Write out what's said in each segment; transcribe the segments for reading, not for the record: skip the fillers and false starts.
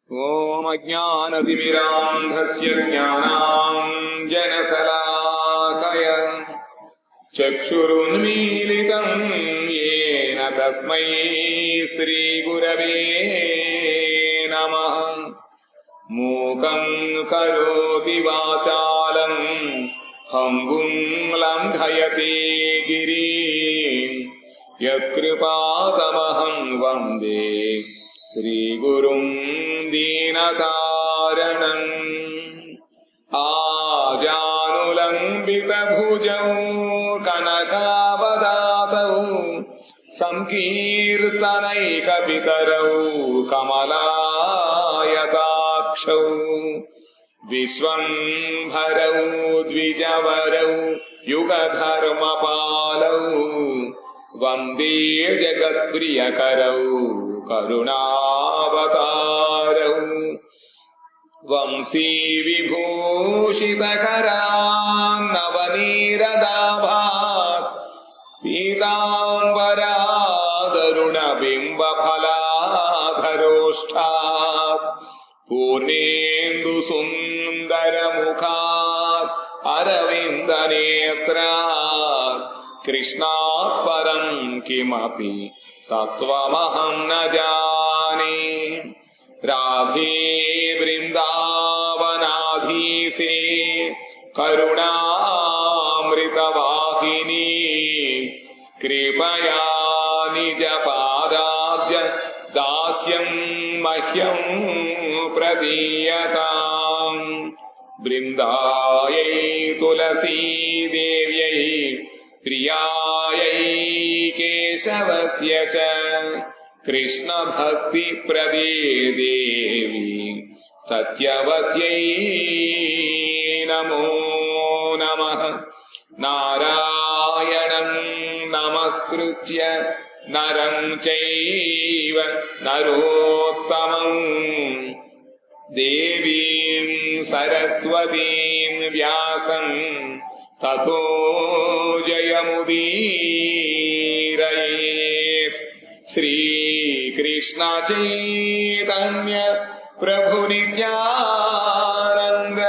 ओम अज्ञानतिमिरान्धस्य ज्ञानाञ्जनशलाकया चक्षुरुन्मीलितं येन तस्मै श्रीगुरवे नमः। मूकं करोति वाचालं हंगुं लंघयते गिरिं यत्कृपातमहं वन्दे श्रीगुरुं दीनकारणम्। आजानुलम्बितभुजौ कनकावदातौ संकीर्तनैकपितरौ कमलायताक्षौ विश्वम्भरौ द्विजवरौ युगधर्मपालौ वन्दे जगत्प्रियकरौ करुणावतारौ। वंशी विभूषितकरान्नवनीरदाभात् पीताम्बरादरुणबिम्बफलाधरोष्ठात् पूर्णेन्दुसुन्दरमुखात् अरविन्दनेत्रात् कृष्णात् परं किमपि तत्त्वमहं न जाने। राधे वृन्दावनाधीशे करुणामृतवाहिनी कृपया निजपादाब्ज दास्यं मह्यं प्रदीयताम्। वृन्दायै तुलसीदेव्यै प्रियायै केशवस्य च कृष्ण भक्ति प्रदे देवी सत्यवत्यै नमो नमः। नारायणं नमस्कृत्य नरं चैव नरोत्तमं देवीं सरस्वतीं व्यासं ततो जयमुदीरयेत्। श्री कृष्ण चैतन्य प्रभु नित्यानंद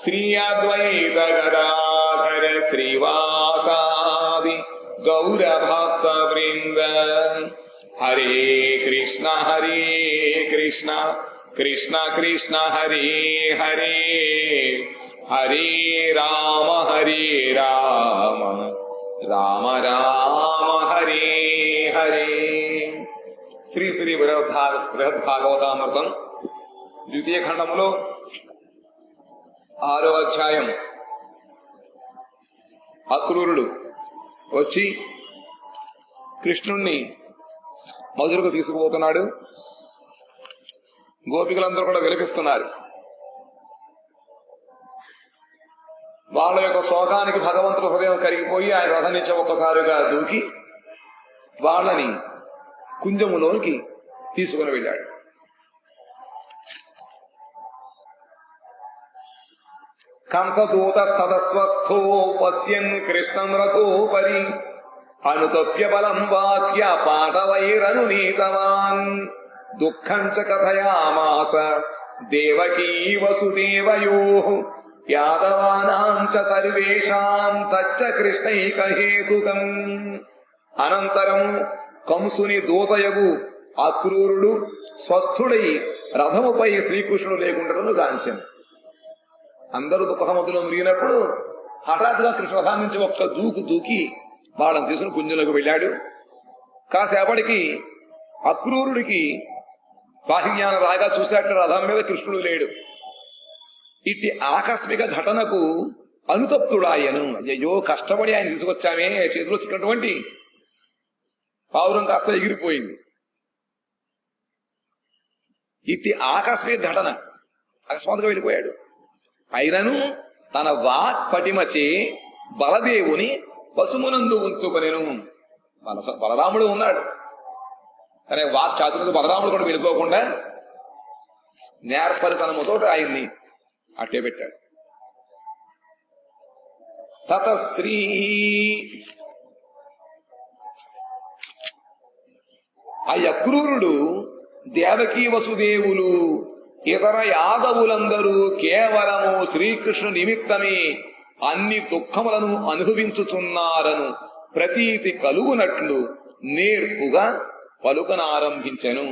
श्री अद्वैत गदाधर श्रीवासादि गौर भक्त वृंद। हरे कृष्ण कृष्ण कृष्ण हरे हरे, हरे राम राम राम हरे हरे। श्री श्री बृहद भागवतामृతం द्वितीय खंडములో 6వ అధ్యాయం। అక్రూరుడు వచ్చి కృష్ణుణ్ణి మధురకు తీసుకుపోతున్నాడు. గోపికలందరూ కూడా విలపిస్తున్నారు. వాళ్ళ యొక్క శోకానికి భగవంతుడు హృదయం కరిగిపోయి ఆయన రథం నుంచి ఒక్కసారిగా దూకి వాళ్ళని కుంజములోనికి తీసుకుని వెళ్ళాడు. కంసదూతస్తతస్వస్థో పశ్యన్ కృష్ణం రథోపరి అనుతప్య బలం వాక్య పాటవైరనునీతవాన్ దుఃఖం చ కథయామాస దేవకీ వసుదేవయోః యాదవానాం చ సర్వేషాం తచ్చ కృష్ణైకహేతుకం. అనంతరము కంసుని దూతయగు అక్రూరుడు స్వస్థుడై రథముపై శ్రీకృష్ణుడు లేకుండాను గాంచెను. అందరూ దుఃఖసముద్రంలో మునిగినప్పుడు హఠాత్తుగా కృష్ణ రథం నుంచి ఒక్క దూకి వాళ్ళని తీసుకుని కుంజంలోకి వెళ్ళాడు. కాసేపటికి అక్రూరుడికి బాహ్యజ్ఞానం రాగా చూశాట రథం మీద కృష్ణుడు లేడు. ఇట్టి ఆకస్మిక ఘటనకు అనుతప్తుడాయను. అయ్యో కష్టపడి ఆయన తీసుకొచ్చామే, చేతిలో చిన్నటువంటి పావురం కాస్త ఎగిరిపోయింది. ఇట్టి ఆకస్మిక ఘటన అకస్మాత్తుగా వెళ్ళిపోయాడు. అయినను తన వాక్ పటిమచే బలదేవుని పసుమునందు ఉంచుకొనెను. బలరాముడు ఉన్నాడు అనే వాక్ చాతుర్యంతో బలరాముడు కూడా వెళ్ళిపోకుండా నేర్పరితనముతో ఆయన్ని అట్టే పెట్టాడు. తతశ్రీ ఆ అక్రూరుడు దేవకీ వసుదేవులు ఇతర యాదవులందరూ కేవలము శ్రీకృష్ణు నిమిత్తమే అన్ని దుఃఖములను అనుభవించుచున్నారను ప్రతీతి కలుగునట్లు నేర్పుగా పలుకనారంభించెను.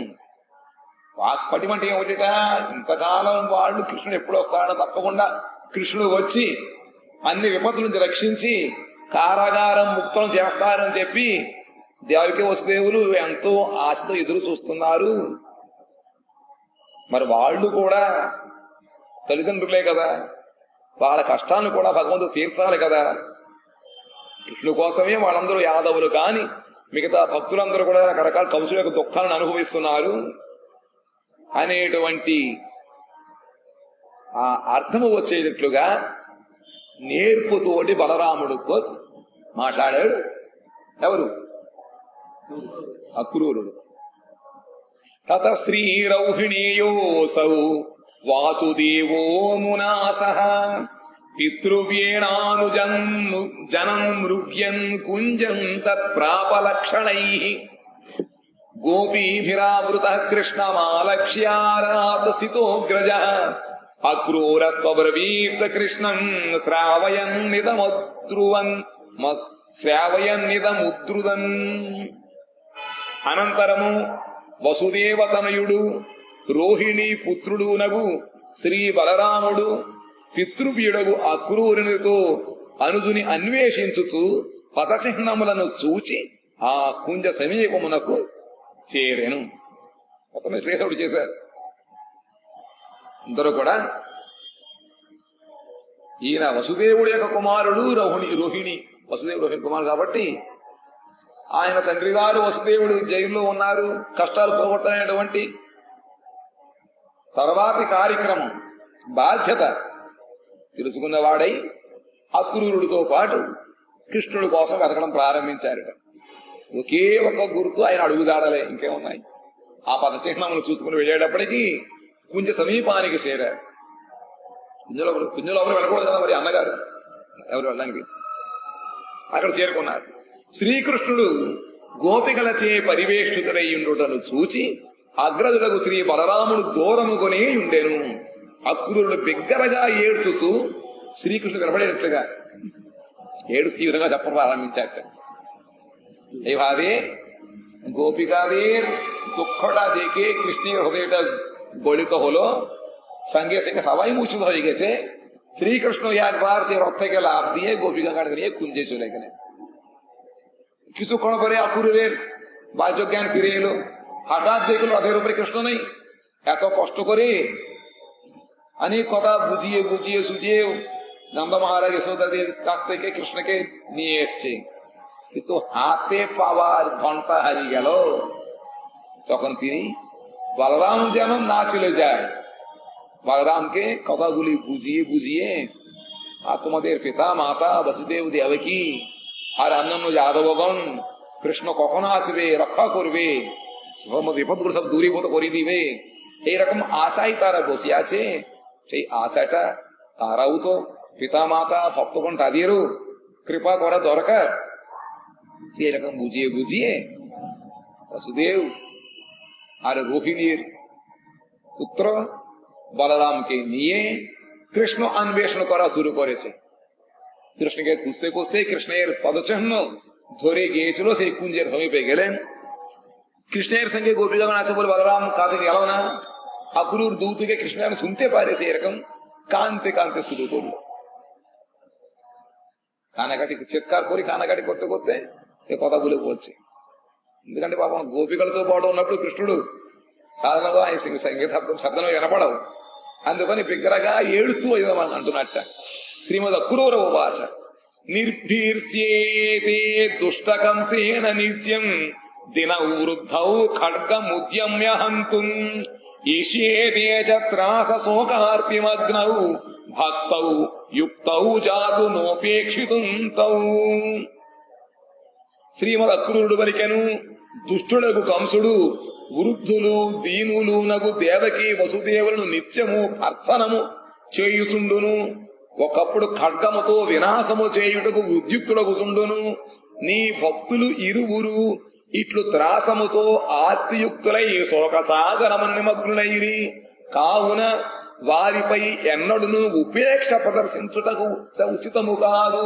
వాక్పటిమంటే ఏమిటిట? ఇంతకాలం వాళ్ళు కృష్ణుడు ఎప్పుడు వస్తాడో తప్పకుండా కృష్ణుడు వచ్చి అన్ని విపత్తుల నుంచి రక్షించి కారాగారం ముక్తం చేస్తారని చెప్పి దేవకీ వసుదేవులు ఎంతో ఆశతో ఎదురు చూస్తున్నారు. మరి వాళ్ళు కూడా తల్లిదండ్రులే కదా, వాళ్ళ కష్టాలను కూడా భగవంతుడు తీర్చాలి కదా. కృష్ణుడి కోసమే వాళ్ళందరూ యాదవులు కాని మిగతా భక్తులందరూ కూడా రకరకాల కంసుల యొక్క దుఃఖాలను అనుభవిస్తున్నారు అనేటువంటి ఆ అర్థము వచ్చేటట్లుగా నేర్పుతోటి బలరాముడితో మాట్లాడాడు. ఎవరు? అక్రూరుడు. తత శ్రీరౌహిణీయోసౌ వాసుదేవో మునా సహ పితృవ్యేణానుజనం మృగ్యన్ కుంజం తత్ప్రాపలక్షణైః గోపీభిరావృత కృష్ణమాలక్ష్యారాధస్థితోగ్రజ అక్రూరస్త్వబ్రవీత్ కృష్ణం శ్రావయన్నిదముద్రుదన్. అనంతరము వసుదేవతనయుడు రోహిణీ పుత్రుడు నగు శ్రీ బలరాముడు పితృవ్యుడగు అక్రూరునితో అనుజుని అన్వేషించుచు పదచిహ్నములను చూచి ఆ కుంజ సమీపమునకు చేరెను. మొత్తం ట్రేసౌట్ చేశారు అందరూ కూడా. ఈయన వసుదేవుడి యొక్క కుమారుడు రోహిణి వసుదేవుడు రోహిణి కుమారుడు కాబట్టి ఆయన తండ్రి గారు వసుదేవుడు జైల్లో ఉన్నారు, కష్టాలు పోగొట్టనేటువంటి తర్వాతి కార్యక్రమం బాధ్యత తెలుసుకున్నవాడై అక్రూరుడితో పాటు కృష్ణుడి కోసం వెతకడం ప్రారంభించారట. ఒకే ఒక గుర్తు ఆయన అడుగుదాడలే, ఇంకేమున్నాయి. ఆ పదచిహ్నములు చూసుకుని వెళ్ళేటప్పటికీ కుంజ సమీపానికి చేరారు. కుంజలోపల వెళ్ళకూడదు కదా మరి అన్నగారు, ఎవరు వెళ్ళడానికి అక్కడ చేరుకున్నారు. శ్రీకృష్ణుడు గోపికలచే పరివేష్టితుడయ్యుండుటను చూచి అగ్రజులకు శ్రీ బలరాముడు దూరముకొనే ఉండెను. అక్రూరుడు బిగ్గరగా ఏడ్చుతూ శ్రీకృష్ణుడు కనబడేటట్లుగా ఏడుస్తూ ఈ విధంగా చెప్పడం ప్రారంభించాట. এইভাবে গোপিকাদের দুঃখটা দেখে কৃষ্ণের হৃদয়টা গলিত হলো। সঙ্গে সঙ্গে সবাই মূর্ছিত হয়ে গেছে। শ্রীকৃষ্ণ একবার সে রথ থেকে লাফ দিয়ে গোপিকা কাঠ নিয়ে কুঞ্জে চলে গেলেন। কিছুক্ষণ পরে অক্রূরের বাহ্য জ্ঞান ফিরে এলো। হঠাৎ দেখলো রথের উপরে কৃষ্ণ নেই। এত কষ্ট করে অনেক কথা বুঝিয়ে বুঝিয়ে সুঝিয়ে নন্দ মহারাজ যশোদাদের কাছ থেকে কৃষ্ণকে নিয়ে এসছে, কিন্তু হাতে পাওয়ার ঘন্টা হারিয়ে গেল। তখন তিনি বলরাম যেন না চলে যায়, বলরামকে কথাগুলি বুঝিয়ে বুঝিয়ে আর তোমাদের পিতা মাতা বসুদেব দেবকী আর অন্যান্য যাদবগণ কৃষ্ণ কখন আসবে, রক্ষা করবে, বিপদগুলো সব দূরীভূত করে দিবে, এইরকম আশাই তারা বসে আছে। সেই আশাটা তারাও তো পিতা মাতা ভক্তগণ তাদেরও কৃপা করা দরকার। সেই রকম বুঝিয়ে বুঝিয়ে বসুদেব আর রোহিণীর পুত্র বলরামকে নিয়ে কৃষ্ণ অন্বেষণ করা শুরু করেছে। কৃষ্ণকে খুঁজতে খুঁজতে কৃষ্ণের পদচিহ্ন ধরে গিয়েছিল, সেই কুঞ্জের সমীপে গেলেন। কৃষ্ণের সঙ্গে গোপীগণ আছে বলে বলরাম কাছে গেল না। অক্রূর দূর থেকে কৃষ্ণ শুনতে পারে, সে এরকম কানতে কানতে শুরু করলো। কানাকাটি চিৎকার করে కానకాటి করতে করতে సే কথাগুলো বলছে। ఎందుకంటే పాపం గోపికలతో పాటు ఉన్నప్పుడు కృష్ణుడు సాధారణంగా ఆయన శబ్దం వినపడవు, అందుకని బిగ్గరగా ఏడుస్తూ అంటున్నట్ట. శ్రీమద్ అక్రూర ఉవాచ నిర్భీర్స్యేతే దుష్టకంసేన నిత్యం దిన వృద్ధౌ ఖడ్గముద్యమ్య హంతుం ఈష్యేతే చ త్రాస శోకార్తిమగ్నౌ భక్తౌ యుక్తౌ జాతు నోపేక్షితుం తౌ. శ్రీమద్ అక్రూరుడు పలికెను, దుష్టుడగు కంసుడు వృద్ధులు దీనులు నగు దేవకి వసుదేవులను నిత్యము భర్సనము చేయుచుండును. ఒకప్పుడు ఖడ్గముతో వినాశము చేయుటకు ఉద్యుక్తుడగుచుండును. నీ భక్తులు ఇరువురు ఇట్లు త్రాసముతో ఆర్తియుక్తులై శోకసాగరమున నిమగ్నులైరి. కావున వారిపై ఎన్నడును ఉపేక్ష ప్రదర్శించుటకు ఉచితము కాదు.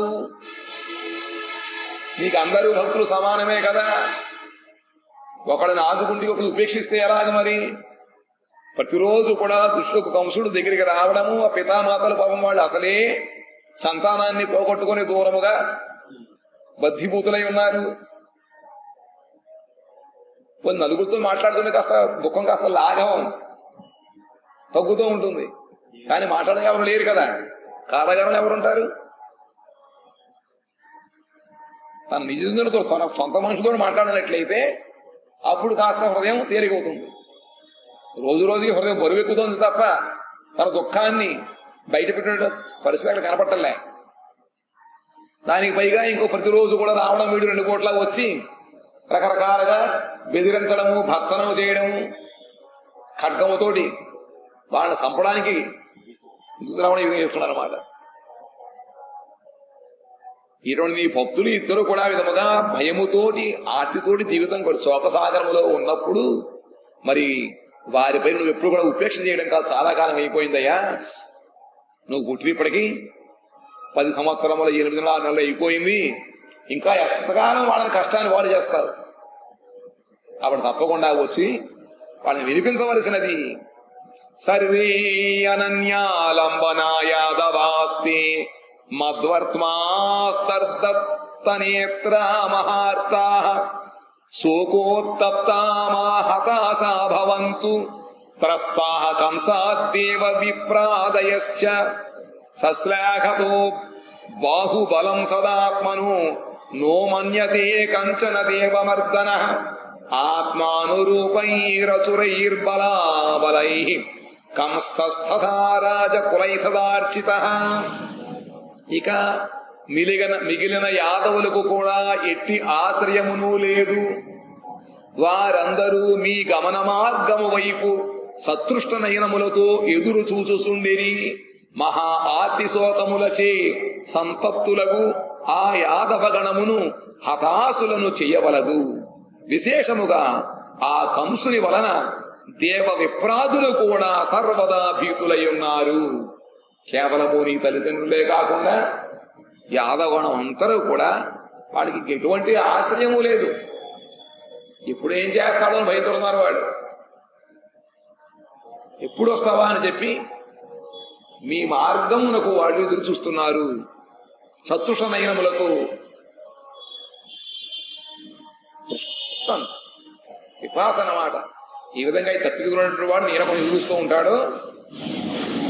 నీకు అందరూ భక్తులు సమానమే కదా, ఒకడిని ఆదుకుంటే ఒకడు ఉపేక్షిస్తే ఎలాగ మరి? ప్రతిరోజు కూడా దుష్టుడు కంసుడు దగ్గరికి రావడము, ఆ పితామాతలు పాపం వాళ్ళు అసలే సంతానాన్ని పోగొట్టుకుని దూరముగా బద్ధిభూతులై ఉన్నారు. కొన్ని నలుగురితో మాట్లాడుతుంటే కాస్త దుఃఖం కాస్త లాఘవం తగ్గుతూ ఉంటుంది, కానీ మాట్లాడడం ఎవరు లేరు కదా. కారాగారంలో ఎవరుంటారు? తన నిజంతో సొంత మనుషులతో మాట్లాడినట్లయితే అప్పుడు కాస్త హృదయం తేలికవుతుంది. రోజు రోజుకి హృదయం బరువెక్కుతుంది తప్ప తన దుఃఖాన్ని బయట పెట్టిన పరిస్థితి అక్కడ కనపట్టలే. దానికి పైగా ఇంకో ప్రతిరోజు కూడా రావడం, వీడు 2 కోట్ల వచ్చి రకరకాలుగా బెదిరించడము, భర్సనము చేయడము, ఖడ్గముతోటి వాళ్ళని చంపడానికి రావడం యుద్ధం చేస్తున్నారు అన్నమాట. ఇటువంటి భక్తులు ఇద్దరు కూడా విధముగా భయముతోటి ఆర్తితోటి జీవితం శోకసాగరములో ఉన్నప్పుడు మరి వారిపై నువ్వు ఎప్పుడు కూడా ఉపేక్ష చేయడం కాదు. చాలా కాలం అయిపోయిందయ్యా, నువ్వు పుట్టినప్పటికీ 10 సంవత్సరముల 8 నెలలు 6 నెలలు అయిపోయింది, ఇంకా ఎంతకాలం వాళ్ళని కష్టాన్ని వాడు చేస్తారు. అప్పుడు తప్పకుండా వచ్చి వాళ్ళని వినిపించవలసినది. సర్వే అనన్యాలంబనాయాదవాస్తి మద్వర్త్మాస్తర్దత్తనేత్రా మహార్తా శోకోత్తప్తామాహతాసా భవంతు త్రస్తాః కంసాద్దేవ విప్రాదయశ్చ సశ్లాఘతో బాహుబలం సదాత్మను నో మన్యతే కంచన దేవమర్దనః ఆత్మానురూపైరసురైర్బలాబలైః కంస్తస్థా రాజకులై సదార్చితః. ఇక మిగిలిన యాదవులకు కూడా ఎట్టి ఆశ్రయమును లేదు. వారందరూ మీ గమన మార్గము వైపు సతృష్ట నయనములతో ఎదురు చూచుచుండిరి. మహా ఆర్తిశోకములచే సంతప్తులకు ఆ యాదవగణమును హతాసులను చెయ్యవలదు. విశేషముగా ఆ కంసుని వలన దేవ విప్రాదులు కూడా సర్వదా భీతులై ఉన్నారు. కేవలము నీ తల్లిదండ్రులే కాకుండా యాదవగణం అందరూ కూడా వాడికి ఎటువంటి ఆశ్రయము లేదు. ఇప్పుడు ఏం చేస్తాడో అని భయపడుతున్నారు వాళ్ళు. ఎప్పుడు వస్తావా అని చెప్పి మీ మార్గమునకు వాళ్ళు ఎదురు చూస్తున్నారు సత్తుష నయనములతో. విపాస అన్నమాట. ఈ విధంగా తప్పికున్నటువంటి వాడు నీడకొని ఎదురుస్తూ ఉంటాడు,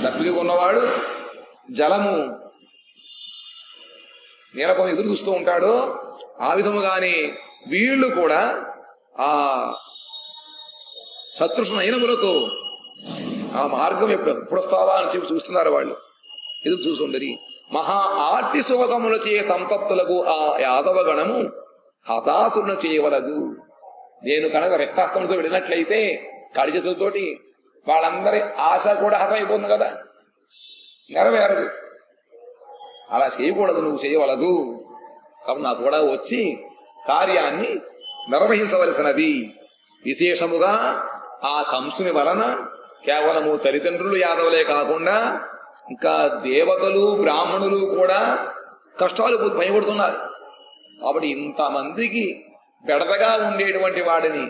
తప్పిక ఉన్నవాడు జలము నీలకొని ఎదురు చూస్తూ ఉంటాడు. ఆ విధముగానే వీళ్ళు కూడా ఆ సతృష నయనములతో ఆ మార్గం ఎప్పుడు వస్తావా అని చెప్పి చూస్తున్నారు వాళ్ళు, ఎదురు చూస్తుండరి. మహా ఆర్తి శోకములచే సంపత్తులకు ఆ యాదవ గణము హతాసులను చేయవలదు. నేను కనుక రక్తాస్తంతో వెళ్ళినట్లయితే కాడి చేతులతోటి వాళ్ళందరి ఆశ కూడా హతమైపోతుంది కదా, నెరవేరదు. అలా చేయకూడదు, నువ్వు చేయవలదు. కాబట్టి నాకు కూడా వచ్చి కార్యాన్ని నిర్వహించవలసినది. విశేషముగా ఆ కంసుని వలన కేవలము తల్లిదండ్రులు యాదవులే కాకుండా ఇంకా దేవతలు బ్రాహ్మణులు కూడా కష్టాలు భయపడుతున్నారు. కాబట్టి ఇంతమందికి బెడదగా ఉండేటువంటి వాడిని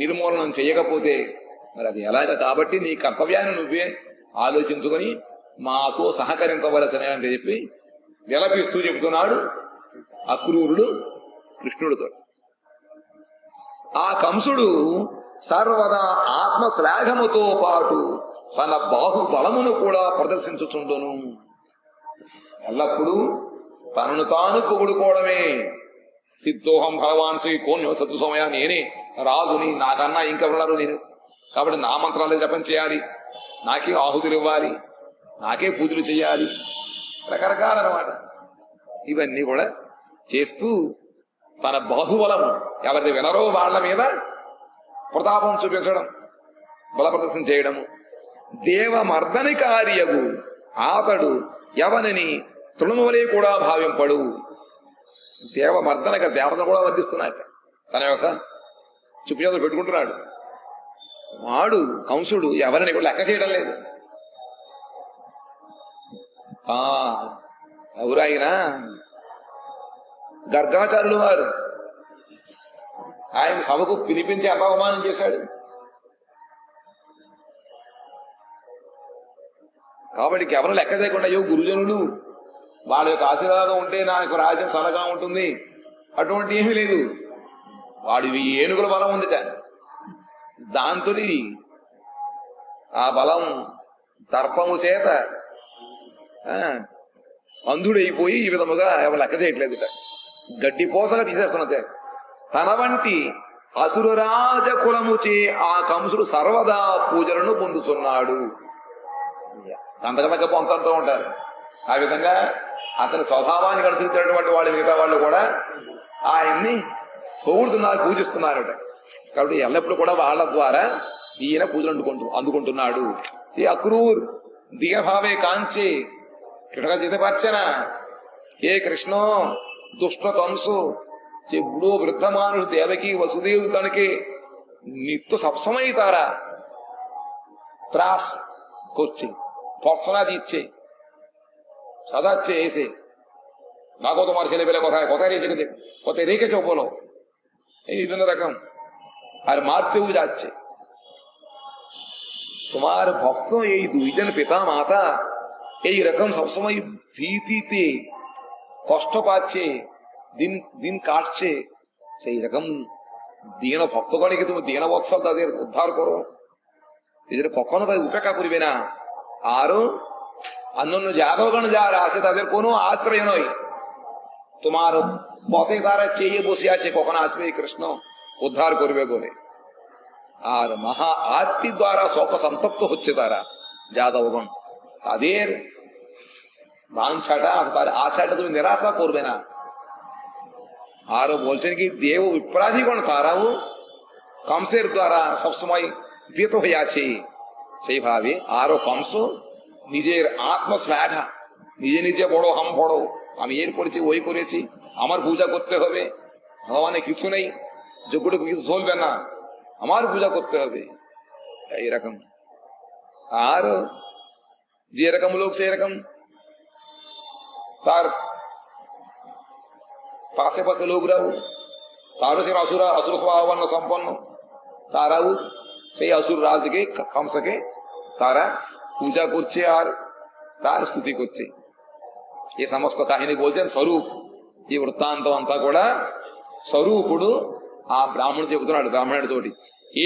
నిర్మూలనం చేయకపోతే మరి అది ఎలాగ? కాబట్టి నీ కర్తవ్యాన్ని నువ్వే ఆలోచించుకొని మాతో సహకరించవలసినని చెప్పి విలపిస్తూ చెబుతున్నాడు అక్రూరుడు కృష్ణుడితో. ఆ కంసుడు సర్వదా ఆత్మశ్లాఘముతో పాటు తన బాహుబలమును కూడా ప్రదర్శించుచుండును. ఎల్లప్పుడూ తనను తాను పొగుడుకోవడమే. సిద్ధోహం భగవాన్ శ్రీ కోన్యో సత్తు సోమయ, నేనే రాజుని, నాకన్నా ఇంకెవరున్నారు నేను, కాబట్టి నా మంత్రాలే జపం చేయాలి, నాకే ఆహుతులు ఇవ్వాలి, నాకే పూజలు చేయాలి, రకరకాలన్నమాట. ఇవన్నీ కూడా చేస్తూ తన బాహుబలము ఎవరిది వినరో వాళ్ల మీద ప్రతాపం చూపించడం, బల ప్రదర్శన చేయడము. దేవమర్దని కార్యగు ఆతడు ఎవరిని తృణములే కూడా భావింపడు. దేవమర్దనగా దేవతను కూడా వర్ధిస్తున్నాయట. తన యొక్క చెప్పు చేతులు పెట్టుకుంటున్నాడు. వాడు కంసుడు ఎవరిని కూడా లెక్క చేయడం లేదు. ఎవరాయన? గర్గాచార్యులు వారు. ఆయన సభకు పిలిపించి అపమానం చేశాడు. కాబట్టి ఎవరు లెక్క చేయకుండా అయ్యో గురుజనులు వాళ్ళ యొక్క ఆశీర్వాదం ఉంటే నాకు రాజ్యం సలగా ఉంటుంది, అటువంటి ఏమీ లేదు. వాడి ఏనుగుల బలం ఉందిట. దాంతో ఆ బలం దర్పము చేత అంధుడైపోయి ఈ విధముగా ఎవరు లెక్క చేయట్లేదుట. గడ్డి పోసగా తీసేస్తున్నదే. తన వంటి అసురరాజ కులముచే ఆ కంసుడు సర్వదా పూజలను పొందుతున్నాడు. అంతకంతగా పొందుతూ ఉంటారు. ఆ విధంగా అతని స్వభావాన్ని అనుసరించినటువంటి వాళ్ళు మిగతా వాళ్ళు కూడా ఆయన్ని పొగుడుతున్నారు, పూజిస్తున్నారట. కాబట్టి ఎల్లప్పుడూ కూడా వాళ్ళ ద్వారా ఈయన పూజలు అందుకుంటున్నాడు. అక్రూర్ దిగభావే కాంచే కృష్ణ చితపర్చన ఏ కృష్ణో దుష్ట కంసు చెప్పుడు వృద్ధమానుడు దేవకి వసుదేవు కనుకే నిత్య সবসময় তারা ত্রাস করছে, ভর্সনা দিচ্ছে, সাজাচ্ছে এসে দেখো তোমার ছেলেপেলে কোথায় কোথায় কোথায় রেখেছো বলো, এই বিভিন্ন রকম আর মারতেও যাচ্ছে। তোমার ভক্ত এই দুইজন পিতা মাতা এই রকম সবসময় ভীতিতে কষ্ট পাচ্ছে, দিন দিন কাটছে। সেই রকম দীন ভক্তগণকে তুমি দীন বৎসল তাদের উদ্ধার করো, এদের কখনো তাদের উপেক্ষা করবে না। আরো অন্যান্য যাদবগণ যারা আছে তাদের কোনো আশ্রয় নয়, তোমার পথে তারা চেয়ে বসে আছে কখন আসবে কৃষ্ণ উদ্ধার করবে বলে। আর মহা আরতি দ্বারা শোক সন্তপ্ত হচ্ছে তারা যাদবগণ। তাদের বাঞ্ছাটা তার আশাটা তুমি নিরাশা করবে না। আরো বলছেন কি দেব বিপ্রাধিগণ তারাও কংসের দ্বারা সবসময় ব্যত হয়ে আছে। সেইভাবে আরো কংস নিজের আত্মশ্লাঘা, নিজে নিজে বড় হাম বড়, আমি এর করেছি ওই করেছি, আমার পূজা করতে হবে, ভগবানে কিছু নেই, যোগ্যটুকু কিছু চলবে না, আমার পূজা করতে হবে এরকম। আর যেরকম লোক সেরকম তার পাশে পাশে লোকরাও তারও সে অসুর স্বভাবান্ন সম্পন্ন, তারাও সেই অসুর রাজকে কংসকে তারা পূজা করছে আর তার స్తుతి করছে। ఈ సమస్త కాహిని బోల్చని స్వరూప్, ఈ వృత్తాంతం అంతా కూడా స్వరూపుడు ఆ బ్రాహ్మణుడు చెబుతున్నాడు బ్రాహ్మణుడితోటి।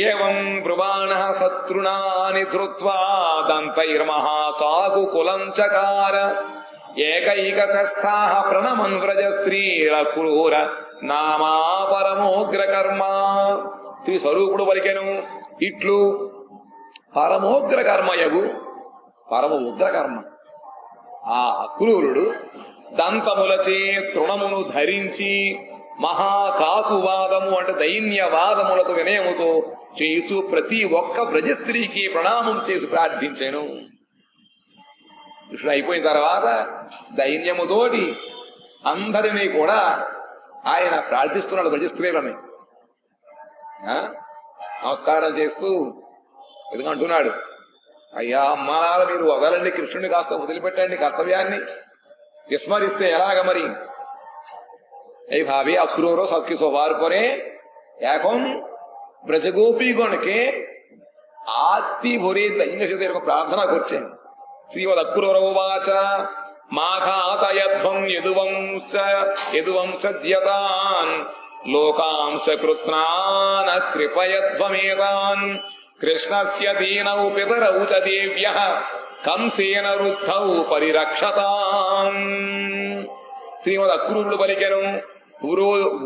ఏవం బ్రువాణ శత్రునాని ధృత్వా దంతైర్మహాకాకు కులంచకార ఏకైక శస్థాః ప్రణమన్ వ్రజ స్త్రీరక్రూర నామా పరమోగ్ర కర్మ। శ్రీ స్వరూపుడు పలికెను ఇట్లు పరమోగ్ర కర్మయగు పరమ ఉగ్ర కర్మ ఆ అక్రూరుడు దంతములచే తృణమును ధరించి మహాకాకువాదము అంటే దైన్యవాదములతో వినయముతో చేస్తూ ప్రతి ఒక్క బ్రజ స్త్రీకి ప్రణామం చేసి ప్రార్థించాను। కృష్ణుడు అయిపోయిన తర్వాత దైన్యముతోటి అందరినీ కూడా ఆయన ప్రార్థిస్తున్నాడు బ్రజ స్త్రీలని నమస్కారం చేస్తూ ఎందుకు అంటున్నాడు, అయ్యా అమ్మానాలు మీరు వదలండి, కృష్ణుని కాస్త వదిలిపెట్టండి, కర్తవ్యాన్ని విస్మరిస్తే ఎలాగ మరి। এইভাবে অক্রূর সবকিছু হওয়ার পরে এখন ব্রজগোপীগণকে আত্মি ভরে দৈন্য সাথে এরকম প্রার্থনা করছেন। শ্রীমদ অক্রূর উবাচ মাঘাতয়ধ্বং యదువంశజ్యతాన్ లోకాంశ కృత్స్నాన కృపయధ్వమేతాన్ కృష్ణస్య దీనౌ పితరౌ చ దేవ్యః కంసేన రుద్ధౌ పరిరక్షతాన్। శ్రీమద్ అక్రూరుడు పలికెను,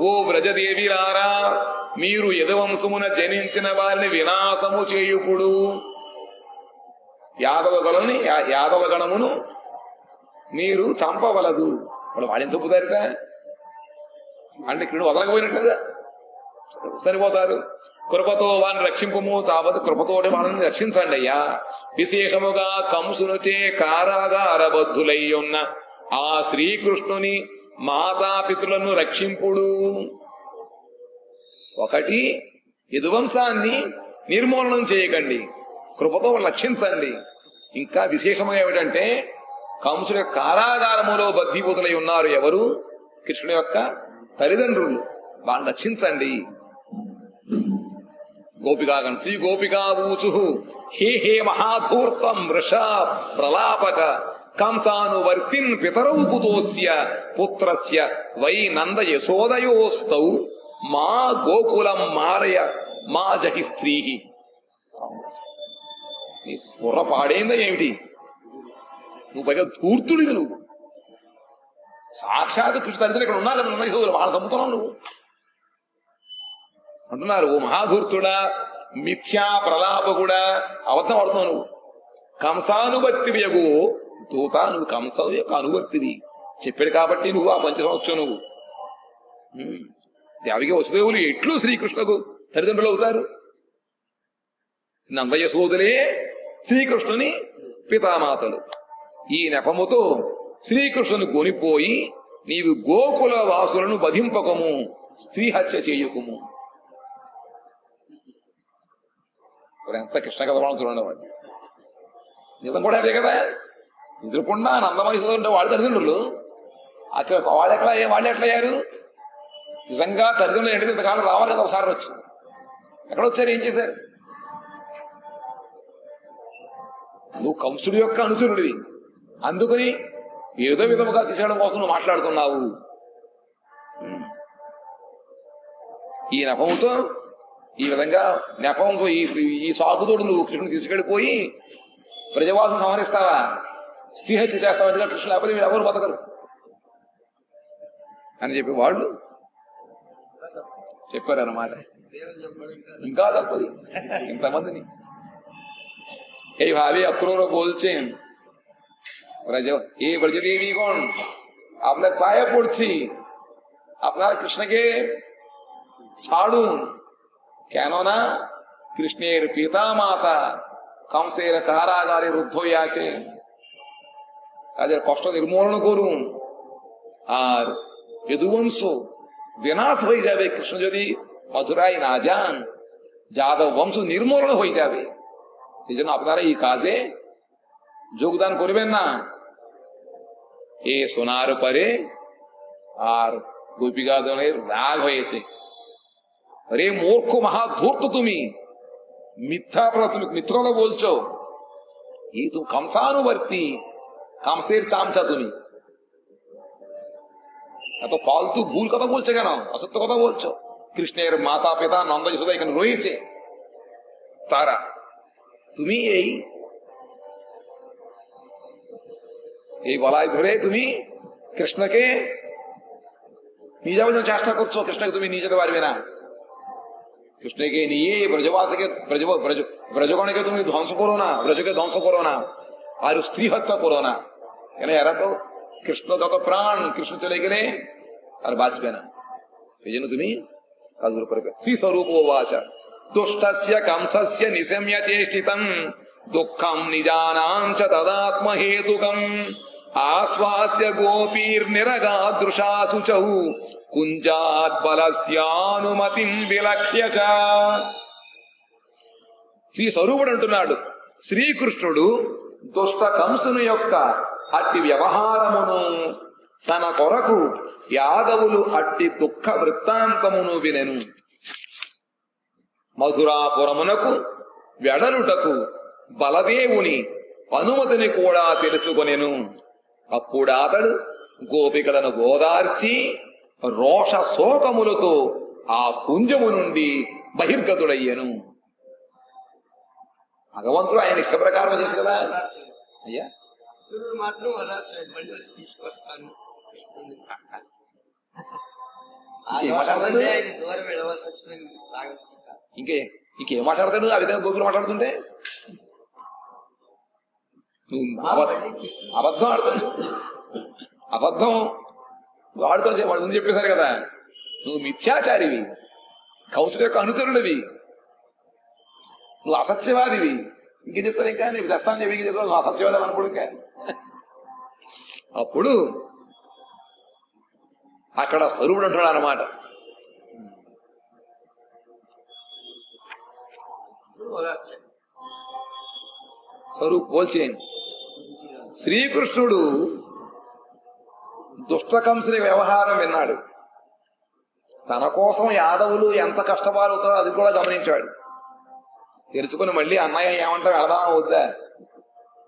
ఓ వ్రజదేవిలారా, మీరు యదువంశమున జనించిన వారిని వినాశము చేయుకుడు, యాదవగణమును మీరు చంపవలదు। వాళ్ళని చంపుతారట అంటే ఇక్కడ వదలకపోయినట్టు కదా, సరిపోతారు। కృపతో వారిని రక్షింపము, తావత్ కృపతోటి వాళ్ళని రక్షించండి అయ్యా। విశేషముగా కంసునుచే కారాగారబద్ధులై ఉన్న ఆ శ్రీకృష్ణుని మాతాపితులను రక్షింపుడు। ఒకటి యదువంశాన్ని నిర్మూలనం చేయకండి, కృపతో రక్షించండి. ఇంకా విశేషంగా ఏమిటంటే కంసుడి యొక్క కారాగారములో బద్ధీభూతులై ఉన్నారు ఎవరు? కృష్ణుడి యొక్క తల్లిదండ్రులు. వాళ్ళని రక్షించండి. గోపికాగం శ్రీ గోపికావూచు హే హే మహాధూర్తం వృష ప్రలాపక కంసానువర్తిన్ పితరౌ కుతోస్య పుత్రస్య వై నంద యశోదయోస్తౌ మా గోకులం మారయ మా జహి స్త్రీ. నీ బుర్ర పాడైందా ఏమిటి? నువ్వు పైగా ధూర్తుడివి. నువ్వు సాక్షాత్ కృష్ణ తల్లిదండ్రులు ఇక్కడ ఉన్నారు, నంద యశోదలు, వాళ్ళ చంపుతున్నావు నువ్వు అంటున్నారు. ఓ మహాధూర్తుడా, మిథ్యా ప్రలాపకుడా, అబద్ధం ఆడుతున్నావు నువ్వు. కంసానువర్తివి యగు దూత, నువ్వు కంస యొక్క అనువర్తివి. చెప్పాడు కాబట్టి నువ్వు ఆ పంచసంవత్సరం నువ్వు. దేవికి వసుదేవులు ఎట్లు శ్రీకృష్ణకు తల్లిదండ్రులు అవుతారు? నంద యశోదలే శ్రీకృష్ణుని పితామాతలు. ఈ నెపముతో శ్రీకృష్ణుని కొనిపోయి నీవు గోకుల వాసులను వధింపకము, స్త్రీ హత్య చేయకుము. ఎంత కృష్ణ కథ వాళ్ళు చూడండి. వాడు నిజం కూడా అదే కదా. ఎదురుకుండా నందమయసులో ఉంటే వాళ్ళ తల్లిదండ్రులు అక్కడ వాళ్ళు ఎట్లా అయ్యారు? నిజంగా తల్లిదండ్రులు ఏంటి ఇంతకాలం రావాలి కదా, ఒకసారి వచ్చి ఎక్కడొచ్చారు, ఏం చేశారు? నువ్వు కంసుడి యొక్క అనుచరుడివి, అందుకని ఏదో విధముగా తీసేయడం కోసం నువ్వు మాట్లాడుతున్నావు. ఈ నెపంతో ఈ విధంగా నెపంతో ఈ సాకుతోడు నువ్వు కృష్ణుని తీసుకెళ్లిపోయి ప్రజవాసం సంహరిస్తావా, స్త్రీ హత్య చేస్తావా? ఎందుకంటే కృష్ణ లేకపోతే మీరు ఎవరు బతకరు అని చెప్పి వాళ్ళు చెప్పారన్నమాట. ఇంకా తప్పది ఇంతమందిని এই ভাবে অক্রূর বলছেন, এই ব্রজদেবীগণ আপনার পায়ে পড়ছি, আপনারা কৃষ্ণকে ছাড়ুন, কেননা কৃষ্ণের পিতা মাতা কংসের কারাগারে রুদ্ধ হয়ে আছে, তাদের কষ্ট নির্মূলন করুন। আর যদুবংশ বিনাশ হয়ে যাবে, কৃষ্ণ যদি মথুরায় না যান, যাদব বংশ নির্মূলন হয়ে যাবে। সেই জন্য আপনারা এই কাজে যোগদান করবেন না। এ শোনার পরে আর গোপিকাগণের রাগ হয়েছে, আরে মূর্খ মহাধূর্ত, তুমি মিথ্যা কথা বলছো, এই তুমি কংসানুবর্তী, কংসের চামচা তুমি, এত ফালতু ভুল কথা বলছে কেন? অসত্য কথা বলছো। কৃষ্ণের মাতা পিতা নন্দ যশোদা এখানে রয়েছে, তারা তুমি এই বলাই ধরে তুমি কৃষ্ণকে নিয়ে যাওয়ার জন্য চেষ্টা করছো। কৃষ্ণকে তুমি নিয়ে যেতে পারবে না। কৃষ্ণকে নিয়ে ব্রজবাসীকে ব্রজগণকে তুমি ধ্বংস করো না, ব্রজকে ধ্বংস করো না, আর স্ত্রী হত্যা করো না। কেন এরা তো কৃষ্ণ যত প্রাণ, কৃষ্ণ চলে গেলে আর বাঁচবে না। এই জন্য তুমি কাজগুলো করবে। শ্রী স্বরূপ বাচা দুষ্টস্য কংসস্য নিশম্য চেষ্টিতং দুঃখম নিজানাং চ তদাত্মহেতুকম ఆశ్వాస్య గోపీర్నిరగాదృశా శుచౌ కుంజాత్ బలస్యానుమతిం విలక్ష్య చ. శ్రీ స్వరూపుడు అంటున్నాడు, శ్రీకృష్ణుడు దుష్ట కంసుని యొక్క అట్టి వ్యవహారమును తన కొరకు యాదవులు అట్టి దుఃఖ వృత్తాంతమును వినెను. మధురాపురమునకు వెడలుటకు బలదేవుని అనుమతిని కూడా తెలుసుకొనెను. అప్పుడు అతడు గోపికలను ఓదార్చి రోష శోకములతో ఆ కుంజము నుండి బహిర్గతుడయ్యను. భగవంతుడు ఆయన ఇష్ట ప్రకారం చేసి కదా. అయ్యా మాత్రం మళ్ళీ వచ్చి తీసుకొస్తాను. దూరం వెళ్ళవలసి వచ్చిందని ఇంకేం మాట్లాడతాడు? ఆ విధంగా గోపులు మాట్లాడుతుంటే నువ్వు అబద్ధం ఆడుతాడు. అబద్ధం నువ్వు ఆడుకొని వాడు ముందు చెప్పేశారు కదా, నువ్వు మిథ్యాచారివి, కౌశుడు యొక్క అనుచరుడివి, నువ్వు అసత్యవాదివి. ఇంకేం చెప్తారు? ఇంకా నీకు దస్తాన్ని చెప్పి చెప్తాను, నువ్వు అసత్యవాదం అనుకోడు. ఇంకా అప్పుడు అక్కడ స్వరూపుడు అంటున్నాడు అన్నమాట. ఓదార్చాడు. స్వరూప్ పోల్చేయండి. శ్రీకృష్ణుడు దుష్టకంసుని వ్యవహారం విన్నాడు. తన కోసం యాదవులు ఎంత కష్టపడుతారో అది కూడా గమనించాడు. తెలుసుకుని మళ్ళీ అన్నయ్య ఏమంటారు వెళదామా వద్దా,